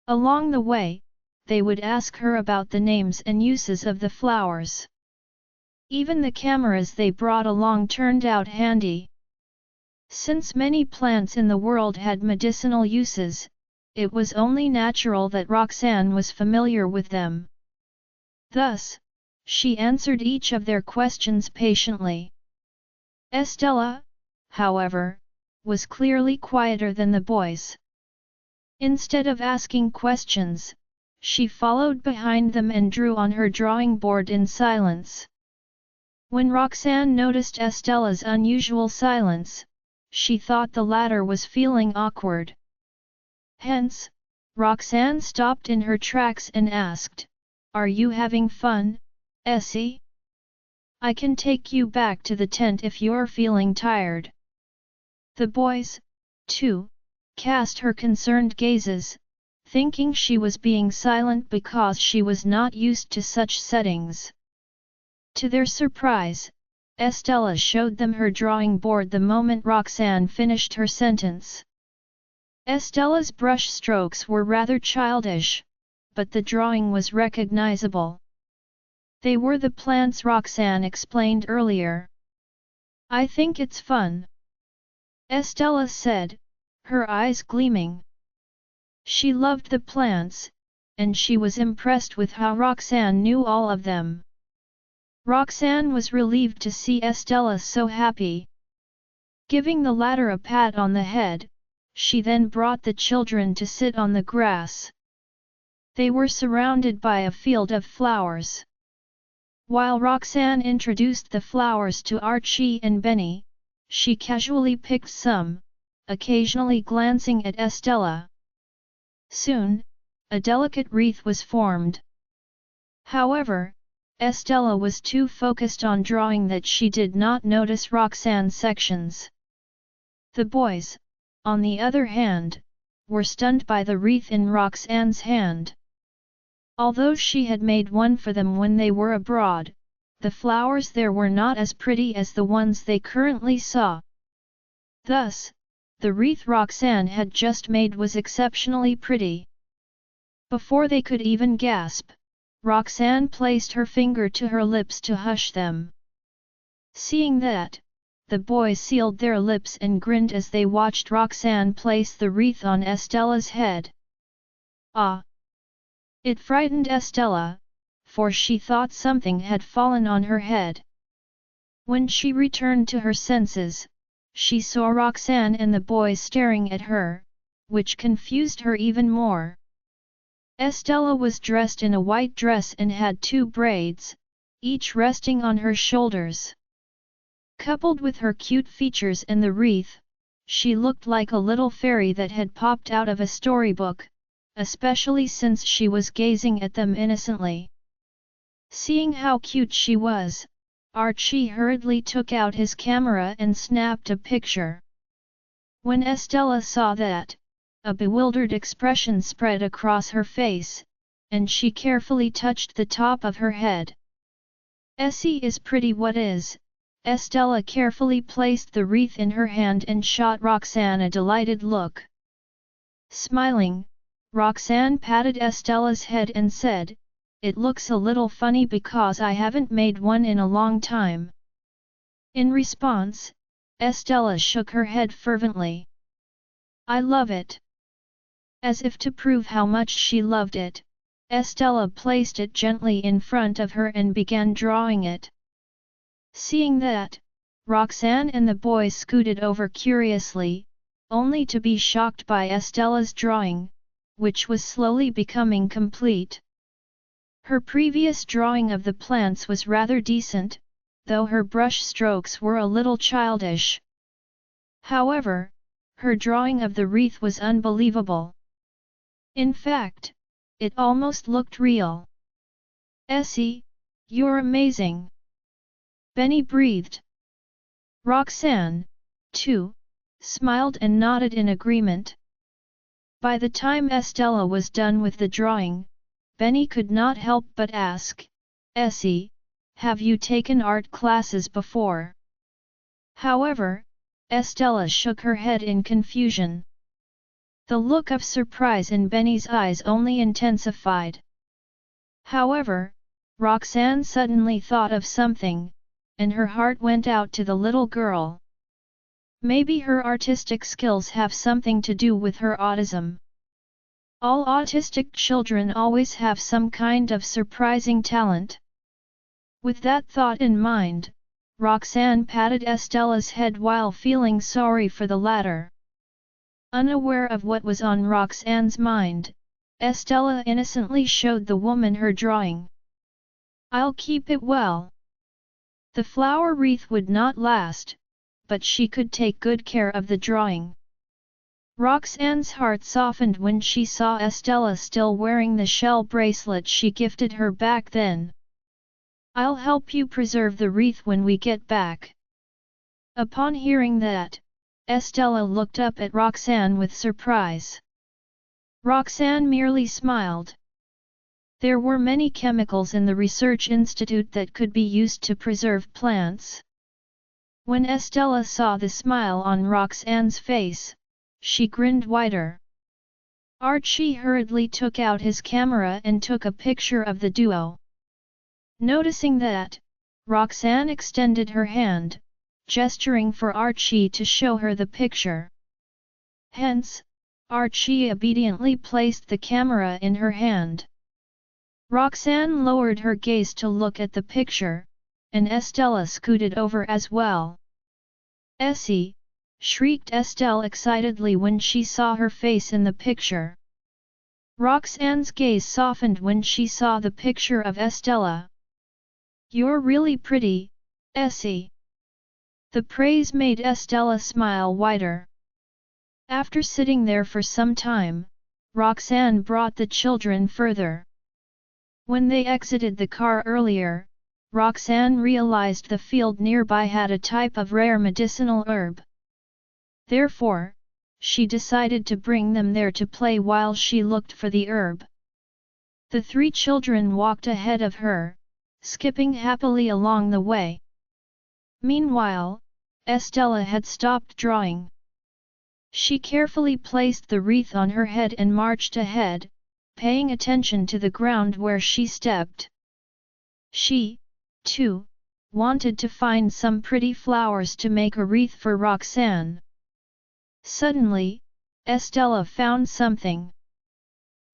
Along the way, they would ask her about the names and uses of the flowers. Even the cameras they brought along turned out handy. Since many plants in the world had medicinal uses, it was only natural that Roxanne was familiar with them. Thus, she answered each of their questions patiently. Estella, however, was clearly quieter than the boys. Instead of asking questions, she followed behind them and drew on her drawing board in silence. When Roxanne noticed Estella's unusual silence, she thought the latter was feeling awkward. Hence, Roxanne stopped in her tracks and asked, "Are you having fun, Essie? I can take you back to the tent if you're feeling tired." The boys, too, cast her concerned gazes, thinking she was being silent because she was not used to such settings. To their surprise, Estella showed them her drawing board the moment Roxanne finished her sentence. Estella's brush strokes were rather childish, but the drawing was recognizable. They were the plants Roxanne explained earlier. "I think it's fun," Estella said, her eyes gleaming. She loved the plants, and she was impressed with how Roxanne knew all of them. Roxanne was relieved to see Estella so happy. Giving the latter a pat on the head, she then brought the children to sit on the grass. They were surrounded by a field of flowers. While Roxanne introduced the flowers to Archie and Benny, she casually picked some, occasionally glancing at Estella. Soon, a delicate wreath was formed. However, Estella was too focused on drawing that she did not notice Roxanne's sections. The boys, on the other hand, were stunned by the wreath in Roxanne's hand. Although she had made one for them when they were abroad, the flowers there were not as pretty as the ones they currently saw. Thus, the wreath Roxanne had just made was exceptionally pretty. Before they could even gasp, Roxanne placed her finger to her lips to hush them. Seeing that, the boys sealed their lips and grinned as they watched Roxanne place the wreath on Estella's head. Ah! It frightened Estella, for she thought something had fallen on her head. When she returned to her senses, she saw Roxanne and the boys staring at her, which confused her even more. Estella was dressed in a white dress and had 2 braids, each resting on her shoulders. Coupled with her cute features and the wreath, she looked like a little fairy that had popped out of a storybook, especially since she was gazing at them innocently. Seeing how cute she was, Archie hurriedly took out his camera and snapped a picture. When Estella saw that, a bewildered expression spread across her face, and she carefully touched the top of her head. "Essie is pretty, what is?" Estella carefully placed the wreath in her hand and shot Roxanne a delighted look. Smiling, Roxanne patted Estella's head and said, "It looks a little funny because I haven't made one in a long time." In response, Estella shook her head fervently. "I love it." As if to prove how much she loved it, Estella placed it gently in front of her and began drawing it. Seeing that, Roxanne and the boys scooted over curiously, only to be shocked by Estella's drawing, which was slowly becoming complete. Her previous drawing of the plants was rather decent, though her brush strokes were a little childish. However, her drawing of the wreath was unbelievable. In fact, it almost looked real. "Essie, you're amazing!" Benny breathed. Roxanne, too, smiled and nodded in agreement. By the time Estella was done with the drawing, Benny could not help but ask, "Essie, have you taken art classes before?" However, Estella shook her head in confusion. The look of surprise in Benny's eyes only intensified. However, Roxanne suddenly thought of something, and her heart went out to the little girl. Maybe her artistic skills have something to do with her autism. All autistic children always have some kind of surprising talent. With that thought in mind, Roxanne patted Estella's head while feeling sorry for the latter. Unaware of what was on Roxanne's mind, Estella innocently showed the woman her drawing. "I'll keep it well." The flower wreath would not last, but she could take good care of the drawing. Roxanne's heart softened when she saw Estella still wearing the shell bracelet she gifted her back then. "I'll help you preserve the wreath when we get back." Upon hearing that, Estella looked up at Roxanne with surprise. Roxanne merely smiled. There were many chemicals in the research institute that could be used to preserve plants. When Estella saw the smile on Roxanne's face, she grinned wider. Archie hurriedly took out his camera and took a picture of the duo. Noticing that, Roxanne extended her hand, gesturing for Archie to show her the picture. Hence, Archie obediently placed the camera in her hand. Roxanne lowered her gaze to look at the picture, and Estella scooted over as well. "Essie!" shrieked Estelle excitedly when she saw her face in the picture. Roxanne's gaze softened when she saw the picture of Estella. "You're really pretty, Essie." The praise made Estella smile wider. After sitting there for some time, Roxanne brought the children further. When they exited the car earlier, Roxanne realized the field nearby had a type of rare medicinal herb. Therefore, she decided to bring them there to play while she looked for the herb. The three children walked ahead of her, skipping happily along the way. Meanwhile, Estella had stopped drawing. She carefully placed the wreath on her head and marched ahead, paying attention to the ground where she stepped. She, too, wanted to find some pretty flowers to make a wreath for Roxanne. Suddenly, Estella found something.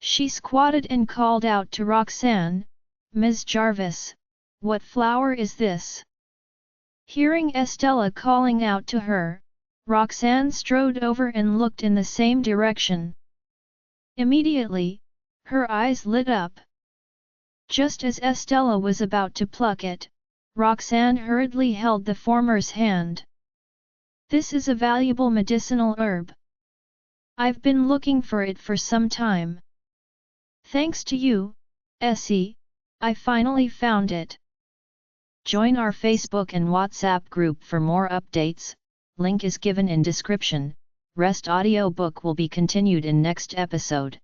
She squatted and called out to Roxanne, "Ms. Jarvis, what flower is this?" Hearing Estella calling out to her, Roxanne strode over and looked in the same direction. Immediately, her eyes lit up. Just as Estella was about to pluck it, Roxanne hurriedly held the former's hand. "This is a valuable medicinal herb. I've been looking for it for some time. Thanks to you, Essie, I finally found it." Join our Facebook and WhatsApp group for more updates, link is given in description. Rest audiobook will be continued in next episode.